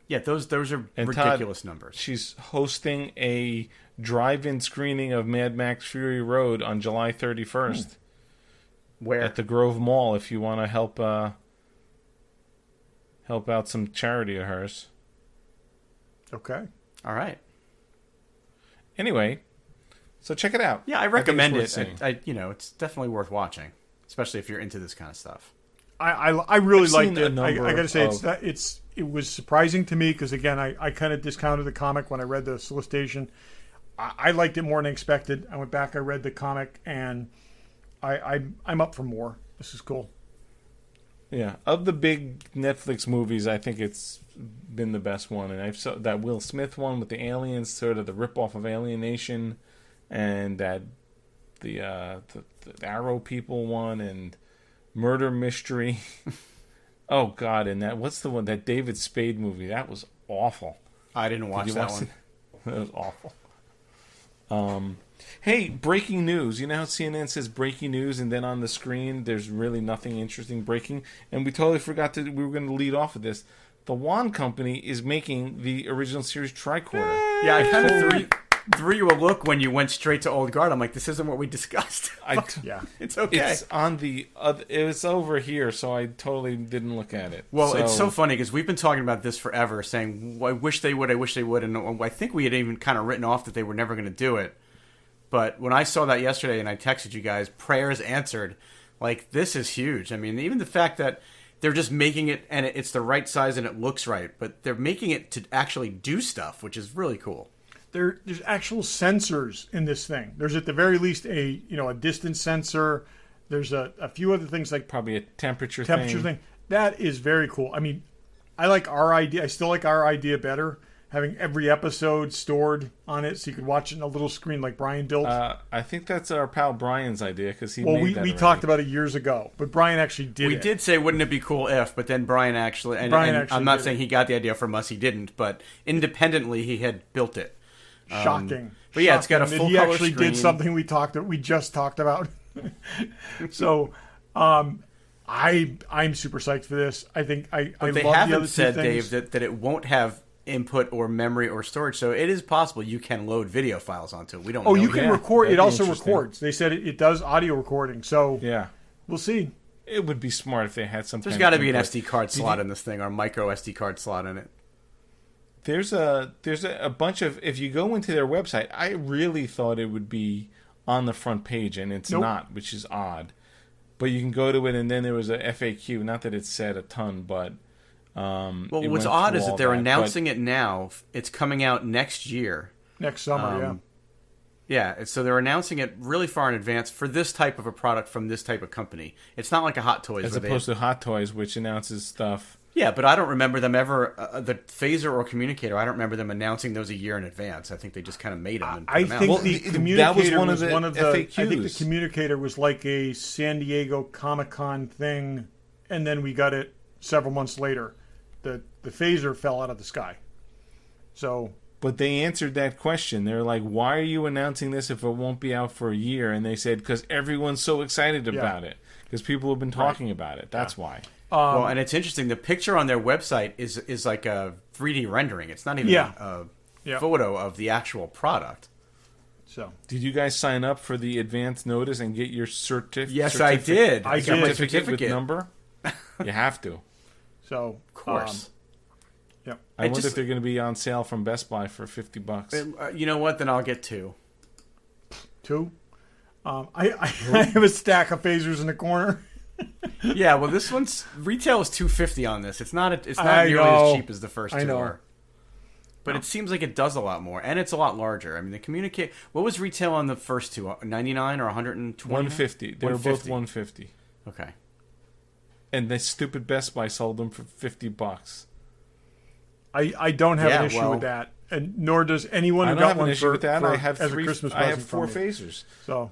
Yeah, those are And ridiculous Todd, numbers. She's hosting a drive-in screening of Mad Max Fury Road on July 31st Where? at the Grove Mall. If you want to help out some charity of hers. Okay. All right. Anyway, so check it out. Yeah, I recommend think it's it. worth seeing. It's definitely worth watching, especially if you're into this kind of stuff. I really I've liked seen a it. I number got to say, of- it was surprising to me because again, I kind of discounted the comic when I read the solicitation. I liked it more than expected. I went back, I read the comic, and I'm up for more. This is cool. Yeah, of the big Netflix movies, I think it's been the best one. And I saw that Will Smith one with the aliens, sort of the ripoff of Alien Nation, and that the Arrow People one, and Murder Mystery. Oh God! And what's the one, that David Spade movie? That was awful. I didn't watch Did you that watch one. it? That was awful. Hey, breaking news. You know how CNN says breaking news, and then on the screen there's really nothing interesting breaking? And we totally forgot we were going to lead off with this. The Wand Company is making the original series tricorder. Yeah, I kind of threw you a look when you went straight to Old Guard. I'm like, this isn't what we discussed. Yeah. It's okay. It's on the it's over here, so I totally didn't look at it. Well, it's so funny because we've been talking about this forever, saying, I wish they would, and I think we had even kind of written off that they were never going to do it. But when I saw that yesterday and I texted you guys, prayers answered. Like, this is huge. I mean, even the fact that they're just making it, and it's the right size and it looks right, but they're making it to actually do stuff, which is really cool. There's actual sensors in this thing. There's at the very least a distance sensor. There's a few other things like probably a temperature thing. That is very cool. I mean, I like our idea. I still like our idea better. Having every episode stored on it so you could watch it on a little screen like Brian built. I think that's our pal Brian's idea because he well, made that we already. talked about it years ago, but Brian actually did it. We did say, wouldn't it be cool if, but then Brian actually, and I'm not saying he got the idea from us, he didn't, but independently he had built it. Shocking. But yeah, it's got a full he color actually screen. did something we just talked about. So, I'm super psyched for this. I think I But they love the other haven't two said, things. Dave, that it won't have input or memory or storage, so it is possible you can load video files onto it. We don't know you yet. can Yeah, record. that'd It be also interesting. records. They said it does audio recording. So Yeah. we'll see. It would be smart if they had some. There's kind got to of be an input. SD card slot in this thing, or a micro SD card slot in it. There's a bunch of, if you go into their website, I really thought it would be on the front page, and it's Nope. not, which is odd. But you can go to it, and then there was a FAQ. Not that it said a ton, but Well, it what's went odd through is all that they're but- announcing it now. It's coming out next year. Next summer, Yeah, so they're announcing it really far in advance for this type of a product from this type of company. It's not like a Hot Toys. as where opposed to Hot Toys, which announces stuff. Yeah, but I don't remember them ever, the Phaser or Communicator, I don't remember them announcing those a year in advance. I think they just kind of made them and put I them out. think Well, the that Communicator was one of was the one of the. I think the FAQs. Communicator was like a San Diego Comic-Con thing, and then we got it several months later. The phaser fell out of the sky. So But they answered that question. They're like, why are you announcing this if it won't be out for a year? And they said, because everyone's so excited about it. Because people have been talking about it. That's why. Well, and it's interesting. The picture on their website is like a 3D rendering. It's not even a photo of the actual product. So Did you guys sign up for the advance notice and get your certificate? Yes, I did. I got my did. Certificate with number? You have to. Of course. Yeah. I wonder if they're going to be on sale from Best Buy for $50. You know what? Then I'll get two. Two. I have a stack of phasers in the corner. Yeah, well, this one's retail is $250 on this. It's not. It's not I nearly know. as cheap as the first I two know. are. But it seems like it does a lot more, and it's a lot larger. I mean, the Communicator. What was retail on the first two? 99 or 120? 150. They were both 150. 150. Okay. And the stupid Best Buy sold them for $50. I don't have Yeah, an issue well- with that, and nor does anyone I who don't got have an one issue for, with that. for- I have as three. a Christmas I have present 4 from me. phasers. So,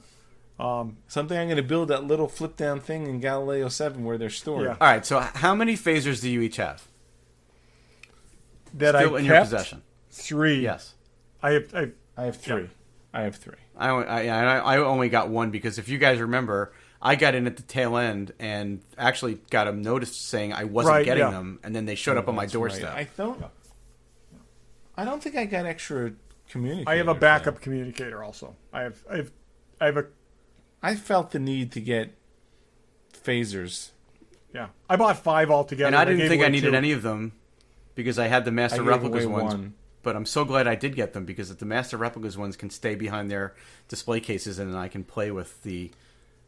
Something I'm going to build that little flip down thing in Galileo 7 where they're stored. Yeah. All right. So, how many phasers do you each have that still I in kept your possession? 3. Yes. I have. I have 3. Yeah. I have 3. I only got one because if you guys remember, I got in at the tail end and actually got a notice saying I wasn't Right, getting yeah. them, and then they showed up on my That's doorstep. right. I don't think I got extra communicators. I have a though. backup communicator also. I have a. I felt the need to get phasers. Yeah, I bought 5 altogether. And I didn't gave think I away needed 2. any of them because I had the I Master gave Replicas away ones. one. But I'm so glad I did get them because the Master Replicas ones can stay behind their display cases and I can play with the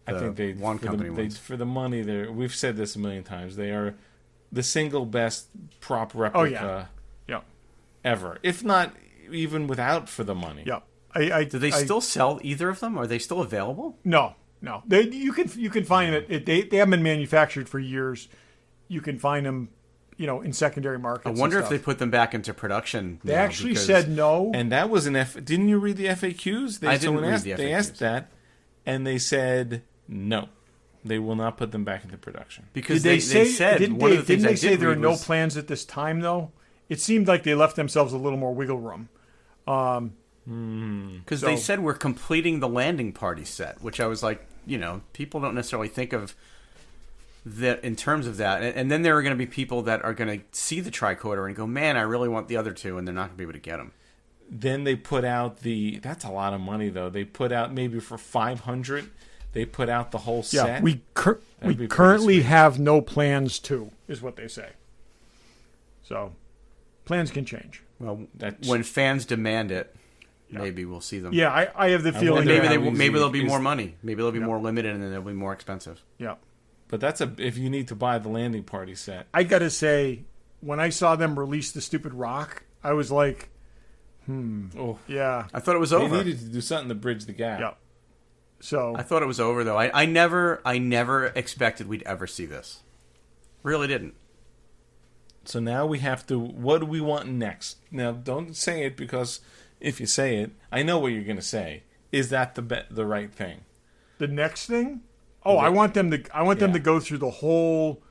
I think they One Company ones. for the money. We've said this a million times. They are the single best prop replica Yeah, ever, if not even without for the money. yeah. Do they still sell either of them? Are they still available? No. You can find it. They haven't been manufactured for years. You can find them, in secondary markets. I wonder if they put them back into production. They now actually because- said no. And that was didn't you read the FAQs? I didn't someone read asked, the They asked FAQs. that, and they said no. They will not put them back into production. because Did they say? said Didn't one they, of the things didn't I they say did there are read no was- plans at this time though? It seemed like they left themselves a little more wiggle room. Because So- they said we're completing the landing party set, which I was like, people don't necessarily think of that in terms of that. And then there are going to be people that are going to see the tricorder and go, man, I really want the other two, and they're not going to be able to get them. Then they put out that's a lot of money though. They put out maybe for 500. They put out the whole Yeah, set. we be pretty currently sweet. have no plans to, is what they say. So, plans can change. Well, That's- when fans demand it, maybe we'll see them. Yeah, I have the feeling. wonder Maybe how that, easy maybe there'll be is- more money. Maybe they'll be more limited, and then they'll be more expensive. yeah. But if you need to buy the landing party set. I got to say, when I saw them release the stupid rock, I was like, Oh, yeah, I thought it was they over. needed to do something to bridge the gap. yeah. So, I thought it was over, though. I never expected we'd ever see this. Really didn't. So now we have to. What do we want next? Now, don't say it because if you say it, I know what you're going to say. Is that the right thing? the next thing, I want them to go through the whole.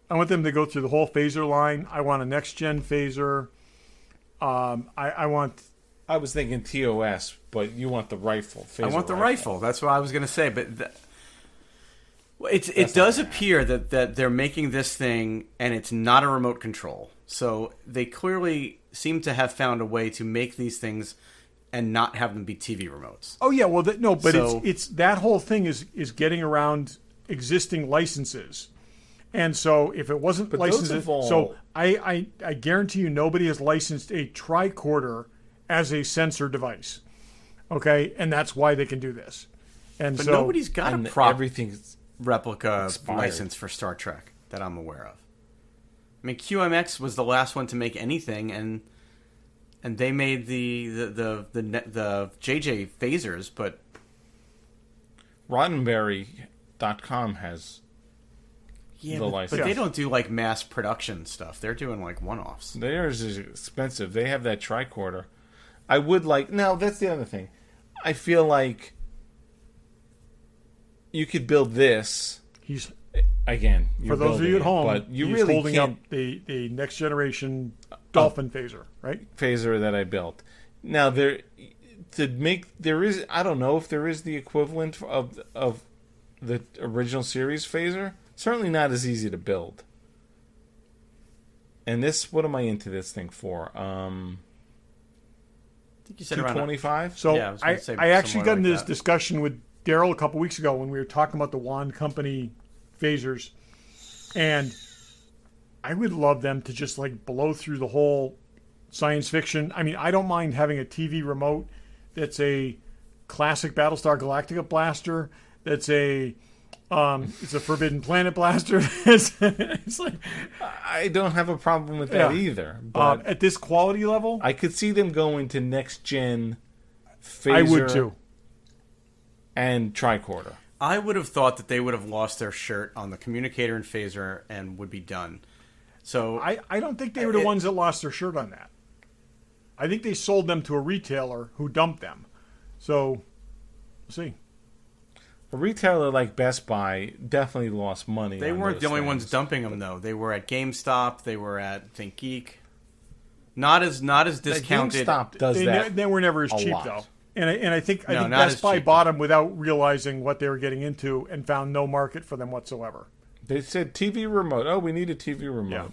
I want them to go through the whole phaser line. I want a next gen phaser. I want. I was thinking TOS, but you want the rifle. I want the phaser rifle. That's what I was going to say. But it does appear that they're making this thing, and it's not a remote control. So they clearly seem to have found a way to make these things and not have them be TV remotes. Oh yeah, well no, but So- it's that whole thing is getting around existing licenses, and so if it wasn't But those licensed, have all- so I guarantee you nobody has licensed a tricorder as a sensor device, okay, and that's why they can do this, and But so nobody's got and a prop everything's replica expired. license for Star Trek that I'm aware of. I mean, QMX was the last one to make anything, and they made the JJ phasers, but Roddenberry.com has yeah, the but license. they don't do like mass production stuff. They're doing like one-offs. Theirs is expensive. They have that tricorder. I would like. No, that's the other thing. I feel like you could build this he's again. for you're those of you building at home, it, but you he's really holding can't up the next generation Dolphin phaser, right? phaser that I built. Now there is I don't know if there is the equivalent of the original series phaser. Certainly not as easy to build. And this, what am I into this thing for? I think you said around 225. So Yeah, I was gonna say I actually somewhere got like into this that. discussion with Daryl a couple weeks ago when we were talking about the Wand Company phasers, and I would love them to just like blow through the whole science fiction. I mean, I don't mind having a TV remote that's a classic Battlestar Galactica blaster, that's a It's a Forbidden Planet blaster. It's like, I don't have a problem with that either. But at this quality level, I could see them going to next gen phaser. I would too. And tricorder. I would have thought that they would have lost their shirt on the communicator and phaser and would be done. So I don't think they were the ones that lost their shirt on that. I think they sold them to a retailer who dumped them. So, we'll see. A retailer like Best Buy definitely lost money. they weren't the only things. ones dumping them, though. They were at GameStop. They were at ThinkGeek. Not as discounted. GameStop does that. They were never as a cheap, lot. though. And I think not Best as Buy cheap. bought them without realizing what they were getting into and found no market for them whatsoever. They said TV remote. Oh, we need a TV remote. Yeah.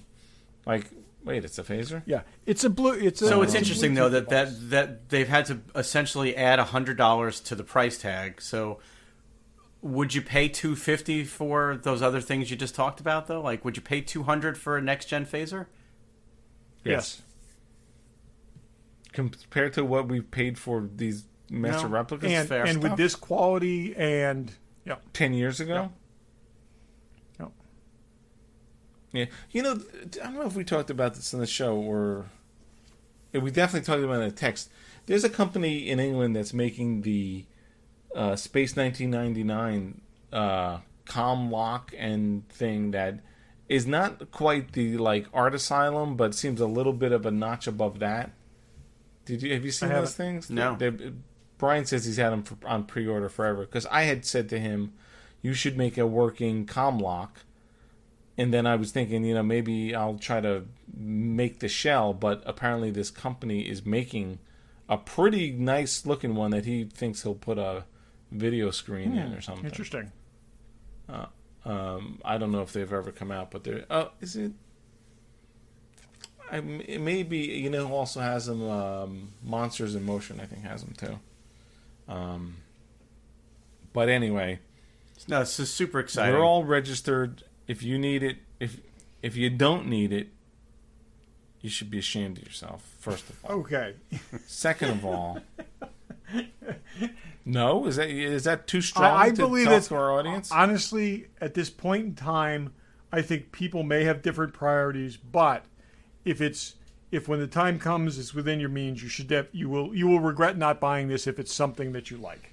Like, wait, it's a phaser? Yeah, it's a blue. So it's interesting though that they've had to essentially add $100 to the price tag. So would you pay $250 for those other things you just talked about though? Like, would you pay $200 for a next gen phaser? Yes. Compared to what we've paid for these master No. replicas, and fair stuff? with this quality and 10 years ago. No. Yeah, I don't know if we talked about this on the show or we definitely talked about it in a text. There's a company in England that's making the Space 1999 comm lock and thing that is not quite the like Art Asylum, but seems a little bit of a notch above that. Have you seen those things? No. Brian says he's had them on pre-order forever because I had said to him, "You should make a working comm lock." And then I was thinking, maybe I'll try to make the shell, but apparently this company is making a pretty nice looking one that he thinks he'll put a video screen in or something. Interesting. I don't know if they've ever come out, but they're. Is it? It may be. Who also has them? Monsters in Motion, I think, has them too. But anyway, No, it's just super exciting. we're all registered. If you need it, if you don't need it, you should be ashamed of yourself. First of all. Okay. Second of all, no, is that too strong? I to believe talk that to our audience. Honestly, at this point in time, I think people may have different priorities, but if when the time comes, it's within your means, you will regret not buying this if it's something that you like.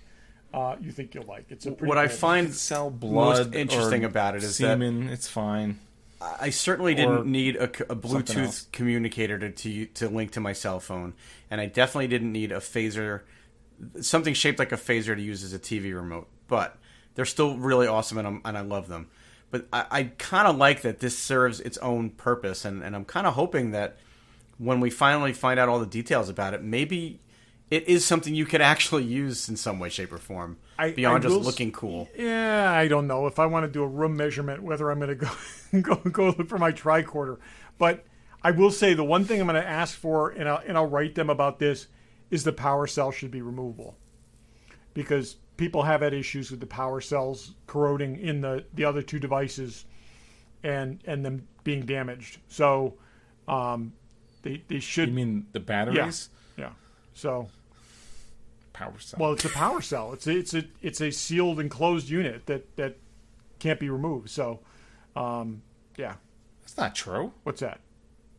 You think you'll like. It's a pretty What I cool- find Sell blood most interesting or about it is semen. It's fine. I certainly didn't need a something Bluetooth else. communicator to link to my cell phone, and I definitely didn't need a phaser, something shaped like a phaser to use as a TV remote. But they're still really awesome, and I love them. But I kind of like that this serves its own purpose, and I'm kind of hoping that when we finally find out all the details about it, maybe it is something you could actually use in some way, shape, or form beyond just looking cool. Yeah, I don't know if I want to do a room measurement, whether I'm going to go look for my tricorder. But I will say the one thing I'm going to ask for, and I'll write them about this, is the power cell should be removable, because people have had issues with the power cells corroding in the other two devices, and them being damaged. So they should. You mean the batteries? Yeah. So. Power cell. Well, it's a power cell. It's a sealed enclosed unit that can't be removed. So, yeah. That's not true. What's that?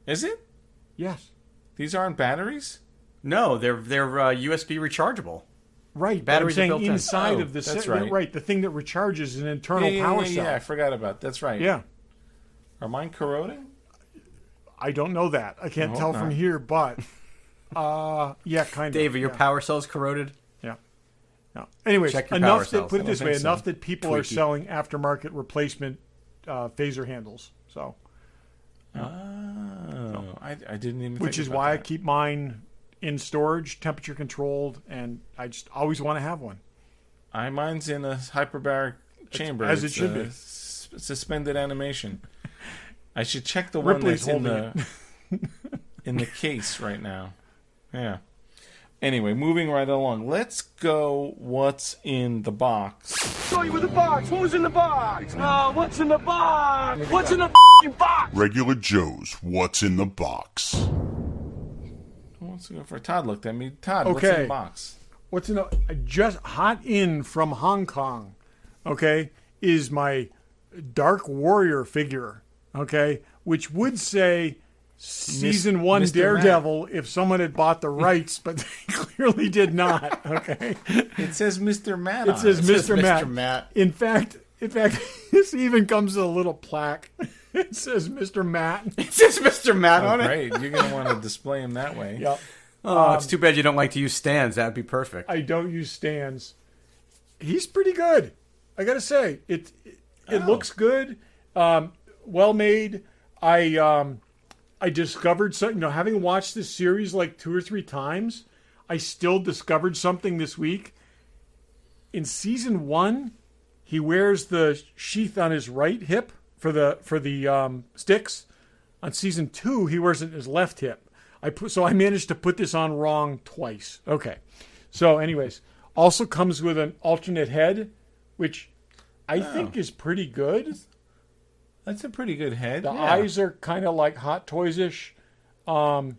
Is it? Yes. These aren't batteries? No, they're USB rechargeable. Right. Batteries but I'm are saying built in. inside Oh, of the that's right. right. The thing that recharges is an internal power cell. Yeah, I forgot about that. That's right. Yeah. Are mine corroding? I don't know that. I can't hope tell not. from here, but yeah, kind of. Dave, are your power cells corroded? Yeah. No. Anyways, Check your enough power that cells. put I it don't this way, think so. enough that people are Tweaky. selling aftermarket replacement phaser handles. So, Oh, I didn't even. which think is about why I that. keep mine in storage, temperature controlled, and I just always want to have one. Mine's in a hyperbaric chamber. as it It's should a be. Suspended animation. I should check the one Ripley's that's in holding the in the case right now. Yeah. Anyway, moving right along. Let's go. What's in the box? Show you with the box. Who's in the box? What's in the box? What's in the box? Regular Joe's What's in the Box. Who wants to go for? Todd looked at me. Todd, what's in the box? What's in just hot in from Hong Kong? Okay, is my Dark Warrior figure, okay, which would say season 1 Mr. Daredevil if someone had bought the rights, but they clearly did not, okay? It says Mr. Matt. It says Mr. Mr. Matt. In fact, this even comes with a little plaque. It says Mr. Matt. It says Mr. Matt on it. Great. You're going to want to display him that way. Yep. Oh, it's too bad you don't like to use stands. That'd be perfect. I don't use stands. He's pretty good. I got to say, it looks good. Well made. I discovered something, having watched this series like 2 or 3 times, I still discovered something this week. In season 1, he wears the sheath on his right hip for the sticks. On season 2, he wears it in his left hip. I managed to put this on wrong twice. Okay. So anyways, also comes with an alternate head, which I think is pretty good. That's a pretty good head. The eyes are kind of like Hot Toys-ish. The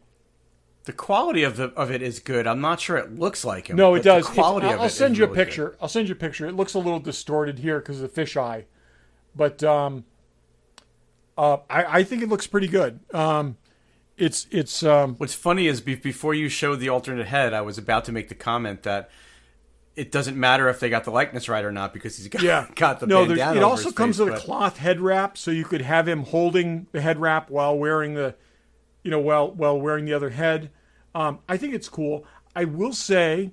quality of it is good. I'm not sure it looks like him. No, it does. The quality of it I'll send is you a really picture. good. I'll send you a picture. It looks a little distorted here because of the fisheye, but I think it looks pretty good. It's What's funny is before you showed the alternate head, I was about to make the comment that it doesn't matter if they got the likeness right or not because he's got the bandana. It over also his comes face, with a cloth head wrap, so you could have him holding the head wrap while wearing while wearing the other head. I think it's cool. I will say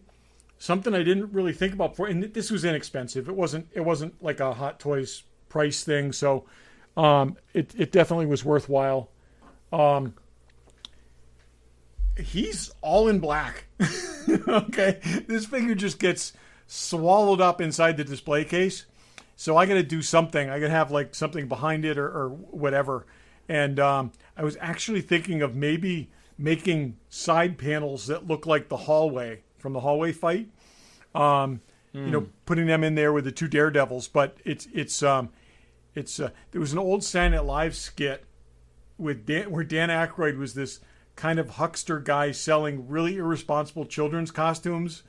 something I didn't really think about before, and this was inexpensive. It wasn't like a Hot Toys price thing, so it definitely was worthwhile. He's all in black. Okay, this figure just gets swallowed up inside the display case. So I got to do something. I got to have like something behind it or whatever. And I was actually thinking of maybe making side panels that look like the hallway from the hallway fight. Putting them in there with the 2 Daredevils. But there was an old Saturday Night Live skit where Dan Aykroyd was this kind of huckster guy selling really irresponsible children's costumes,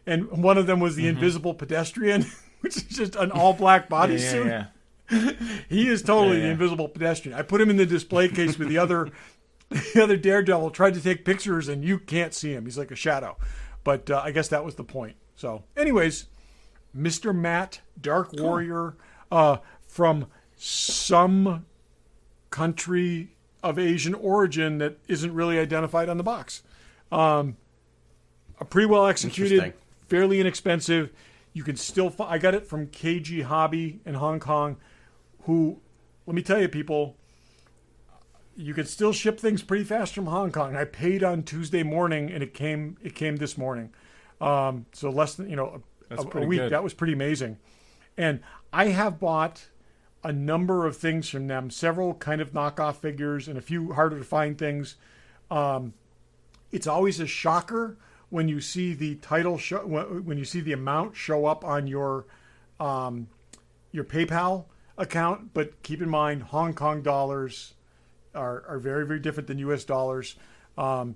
and one of them was the Invisible Pedestrian, which is just an all-black bodysuit. Yeah. He is totally the Invisible Pedestrian. I put him in the display case with the other Daredevil, tried to take pictures, and you can't see him. He's like a shadow. But I guess that was the point. So, anyways, Mr. Matt, Dark Warrior, from some country of Asian origin that isn't really identified on the box. A pretty well executed, fairly inexpensive. You can still I got it from KG Hobby in Hong Kong, who, let me tell you, people, you can still ship things pretty fast from Hong Kong. I paid on Tuesday morning, and it came this morning. So less than a week. Good. That was pretty amazing. And I have bought a number of things from them, several kind of knockoff figures and a few harder to find things. It's always a shocker when you see the title when you see the amount show up on your PayPal account. But keep in mind, Hong Kong dollars are very, very different than US dollars. But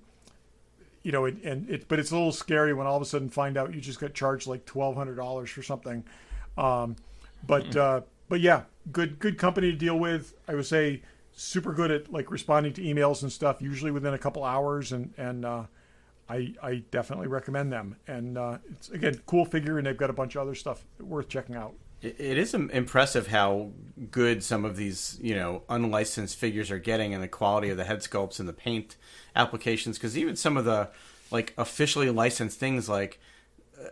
it's a little scary when all of a sudden find out you just got charged like $1,200 for something. But yeah, good company to deal with. I would say super good at like responding to emails and stuff, usually within a couple hours, and I definitely recommend them. And it's, again, cool figure, and they've got a bunch of other stuff worth checking out. It is impressive how good some of these, unlicensed figures are getting, and the quality of the head sculpts and the paint applications. Because even some of the like officially licensed things, like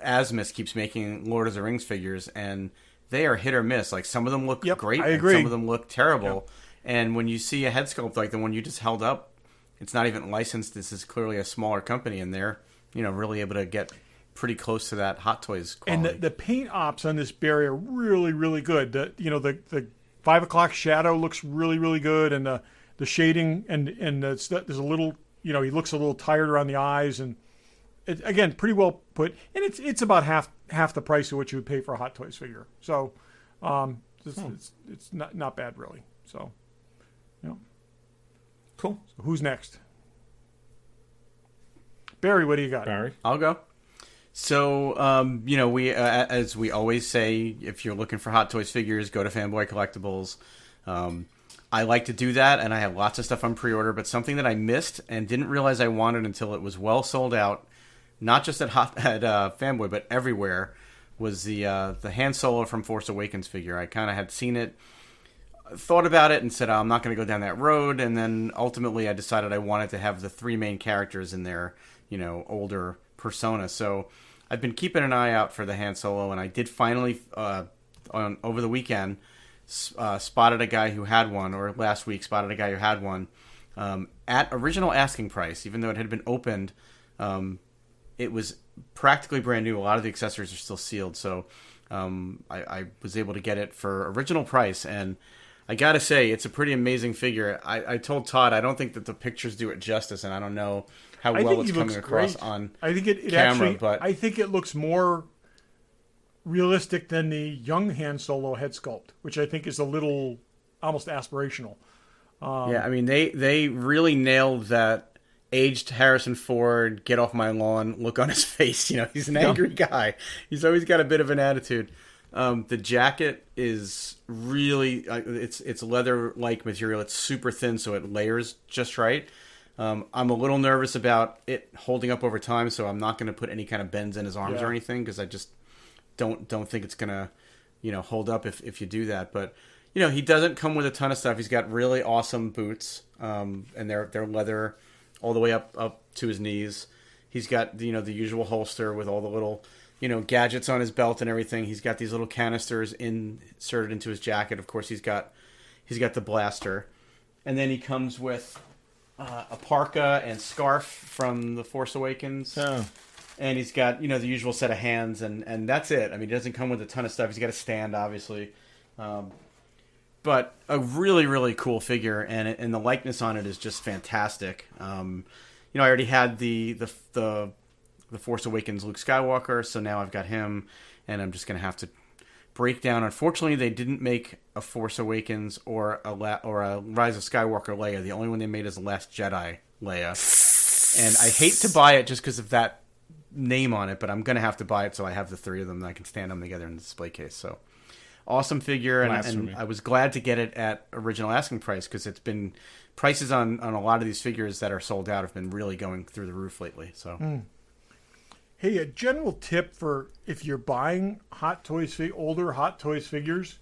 Asmus keeps making Lord of the Rings figures, and they are hit or miss. Like some of them look great, I agree. And some of them look terrible. Yep. And when you see a head sculpt like the one you just held up, it's not even licensed. This is clearly a smaller company, and they're really able to get pretty close to that Hot Toys quality. And the paint ops on this Barry are really, really good. The 5 o'clock shadow looks really, really good, and the shading and there's a little, he looks a little tired around the eyes, and it, again, pretty well put. And it's about half the price of what you would pay for a Hot Toys figure. So it's not bad really. So cool. So who's next? Barry, what do you got? Barry, I'll go. So, we as we always say, if you're looking for Hot Toys figures, go to Fanboy Collectibles. I like to do that, and I have lots of stuff on pre-order, but something that I missed and didn't realize I wanted until it was well sold out, not just at Fanboy, but everywhere, was the Han Solo from Force Awakens figure. I kind of had seen it, thought about it, and said, I'm not going to go down that road, and then ultimately I decided I wanted to have the 3 main characters in their, older persona. So I've been keeping an eye out for the Han Solo, and I did finally, over the weekend, spotted a guy who had one, or last week spotted a guy who had one, at original asking price, even though it had been opened. It was practically brand new. A lot of the accessories are still sealed, so I was able to get it for original price, and I gotta say, it's a pretty amazing figure. I told Todd I don't think that the pictures do it justice, and I don't know how well it's coming across on I think it camera. Actually, but I think it looks more realistic than the young Han Solo head sculpt, which I think is a little almost aspirational. Yeah, I mean, they really nailed that aged Harrison Ford, get off my lawn look on his face. He's an angry guy. He's always got a bit of an attitude. The jacket is really it's leather-like material. It's super thin, so it layers just right. I'm a little nervous about it holding up over time, so I'm not going to put any kind of bends in his arms or anything, because I just don't think it's going to hold up if you do that. But he doesn't come with a ton of stuff. He's got really awesome boots, and they're leather all the way up to his knees. He's got the usual holster with all the little gadgets on his belt and everything. He's got these little canisters inserted into his jacket. Of course, he's got the blaster, and then he comes with a parka and scarf from The Force Awakens. Oh. And he's got the usual set of hands, and that's it. I mean, he doesn't come with a ton of stuff. He's got a stand, obviously, but a really, really cool figure, and the likeness on it is just fantastic. I already had the Force Awakens Luke Skywalker, so now I've got him, and I'm just gonna have to break down. Unfortunately, they didn't make a Force Awakens or a Rise of Skywalker Leia. The only one they made is the Last Jedi Leia, and I hate to buy it just because of that name on it, but I'm gonna have to buy it so I have the 3 of them and I can stand them together in the display case. So awesome figure, and I was glad to get it at original asking price, because it's been prices on a lot of these figures that are sold out have been really going through the roof lately. So Hey, a general tip for if you're buying older Hot Toys figures,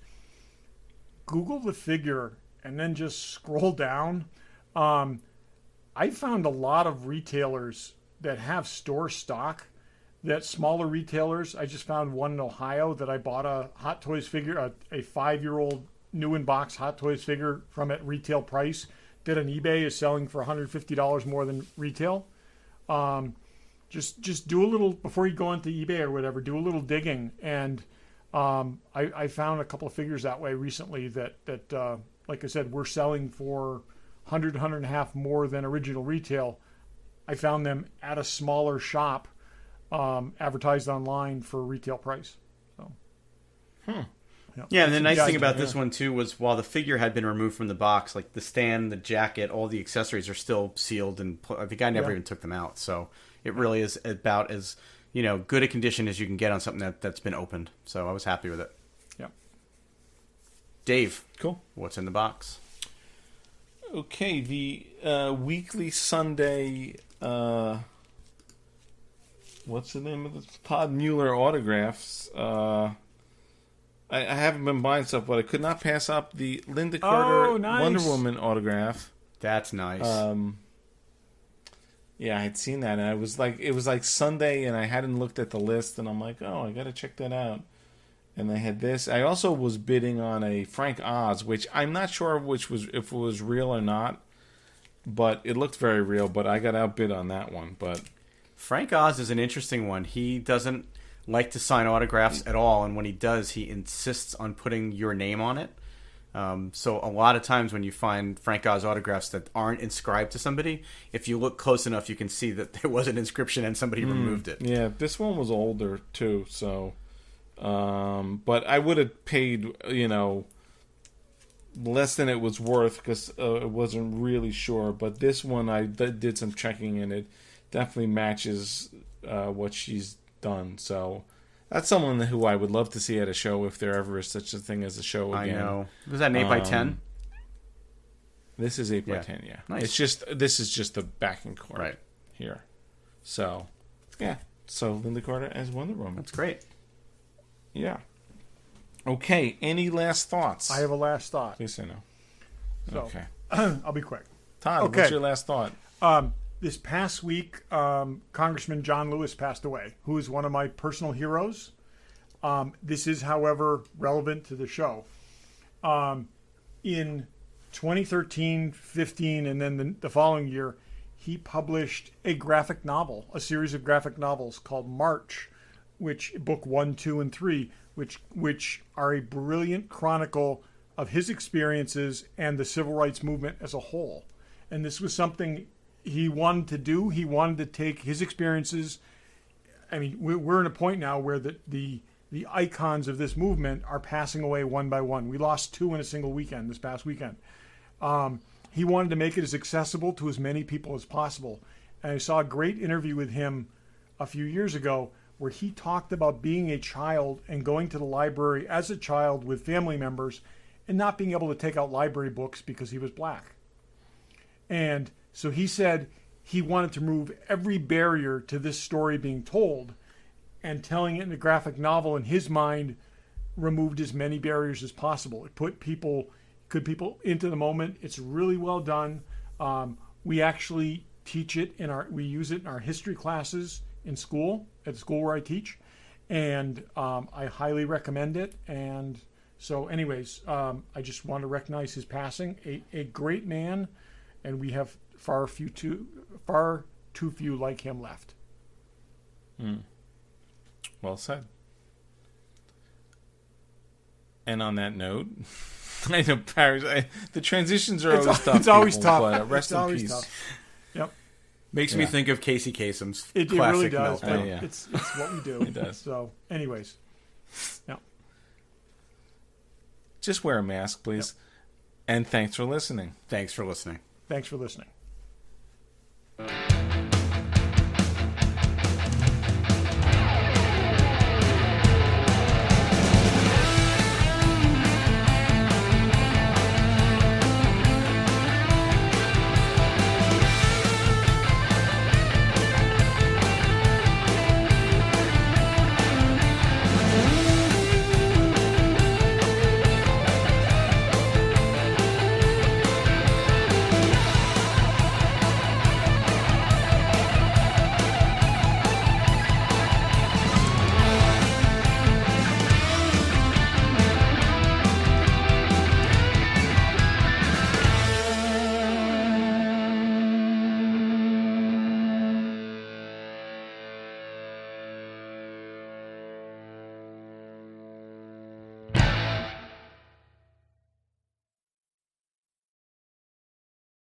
Google the figure and then just scroll down. I found a lot of retailers that have store stock, that smaller retailers. I just found one in Ohio that I bought a Hot Toys figure, a 5-year-old new in box Hot Toys figure from at retail price, that on eBay is selling for $150 more than retail. Just do a little, before you go into eBay or whatever, do a little digging. And I found a couple of figures that way recently that like I said, were selling for $100, $150 more than original retail. I found them at a smaller shop, advertised online for retail price. So, yeah, and the nice thing about this one too was, while the figure had been removed from the box, like the stand, the jacket, all the accessories are still sealed, and I think I never even took them out. So it really is about as good a condition as you can get on something that's been opened. So I was happy with it. Yeah. Dave, Cool. what's in the box? Okay, the weekly Sunday, what's the name of this? Todd Mueller autographs. I haven't been buying stuff, but I could not pass up the Linda Carter nice. Wonder Woman autograph. That's nice. Yeah, I had seen that, and it was like Sunday, and I hadn't looked at the list, and I'm like, oh, I got to check that out. And they had this. I also was bidding on a Frank Oz, which I'm not sure if it was real or not, but it looked very real. But I got outbid on that one. But Frank Oz is an interesting one. He doesn't like to sign autographs at all, and when he does, he insists on putting your name on it. So a lot of times when you find Frank Oz autographs that aren't inscribed to somebody, if you look close enough, you can see that there was an inscription and somebody removed it. Yeah, this one was older too, so. But I would have paid, less than it was worth, because I wasn't really sure. But this one, I did some checking, and it definitely matches what she's done. So that's someone who I would love to see at a show if there ever is such a thing as a show again. I know. Was that an 8x10? This is 8x10, yeah. Nice. This is just the backing chord Right. here. So, yeah. So Linda Carter as Wonder Woman. That's great. Yeah. Okay, any last thoughts? I have a last thought. Please say no. So, Okay. I'll be quick. Todd, Okay. what's your last thought? This past week, Congressman John Lewis passed away, who is one of my personal heroes. This is, however, relevant to the show. In 2013, 15, and then the following year, he published a graphic novel, a series of graphic novels called March, which book 1, 2, and 3, which are a brilliant chronicle of his experiences and the civil rights movement as a whole. And this was something he wanted to do. He wanted to take his experiences. I mean, we're at a point now where the icons of this movement are passing away one by one. We lost 2 in a single weekend this past weekend. He wanted to make it as accessible to as many people as possible. And I saw a great interview with him a few years ago where he talked about being a child and going to the library as a child with family members and not being able to take out library books because he was black. And so he said he wanted to remove every barrier to this story being told, and telling it in a graphic novel, in his mind, removed as many barriers as possible. It put people into the moment. It's really well done. We actually teach it we use it in our history classes in school, at the school where I teach, and I highly recommend it. And so anyways, I just want to recognize his passing, a great man, and we have far too few like him left. Well said. And on that note, I know Paris. The transitions are always tough. It's always people, tough. But rest It's always in peace. tough. Yep. Makes me think of Casey Kasem's It classic really does. meltdown. But yeah. it's what we do. It does. So, anyways, yeah. Just wear a mask, please. Yep. And thanks for listening. Thanks for listening. Thanks for listening.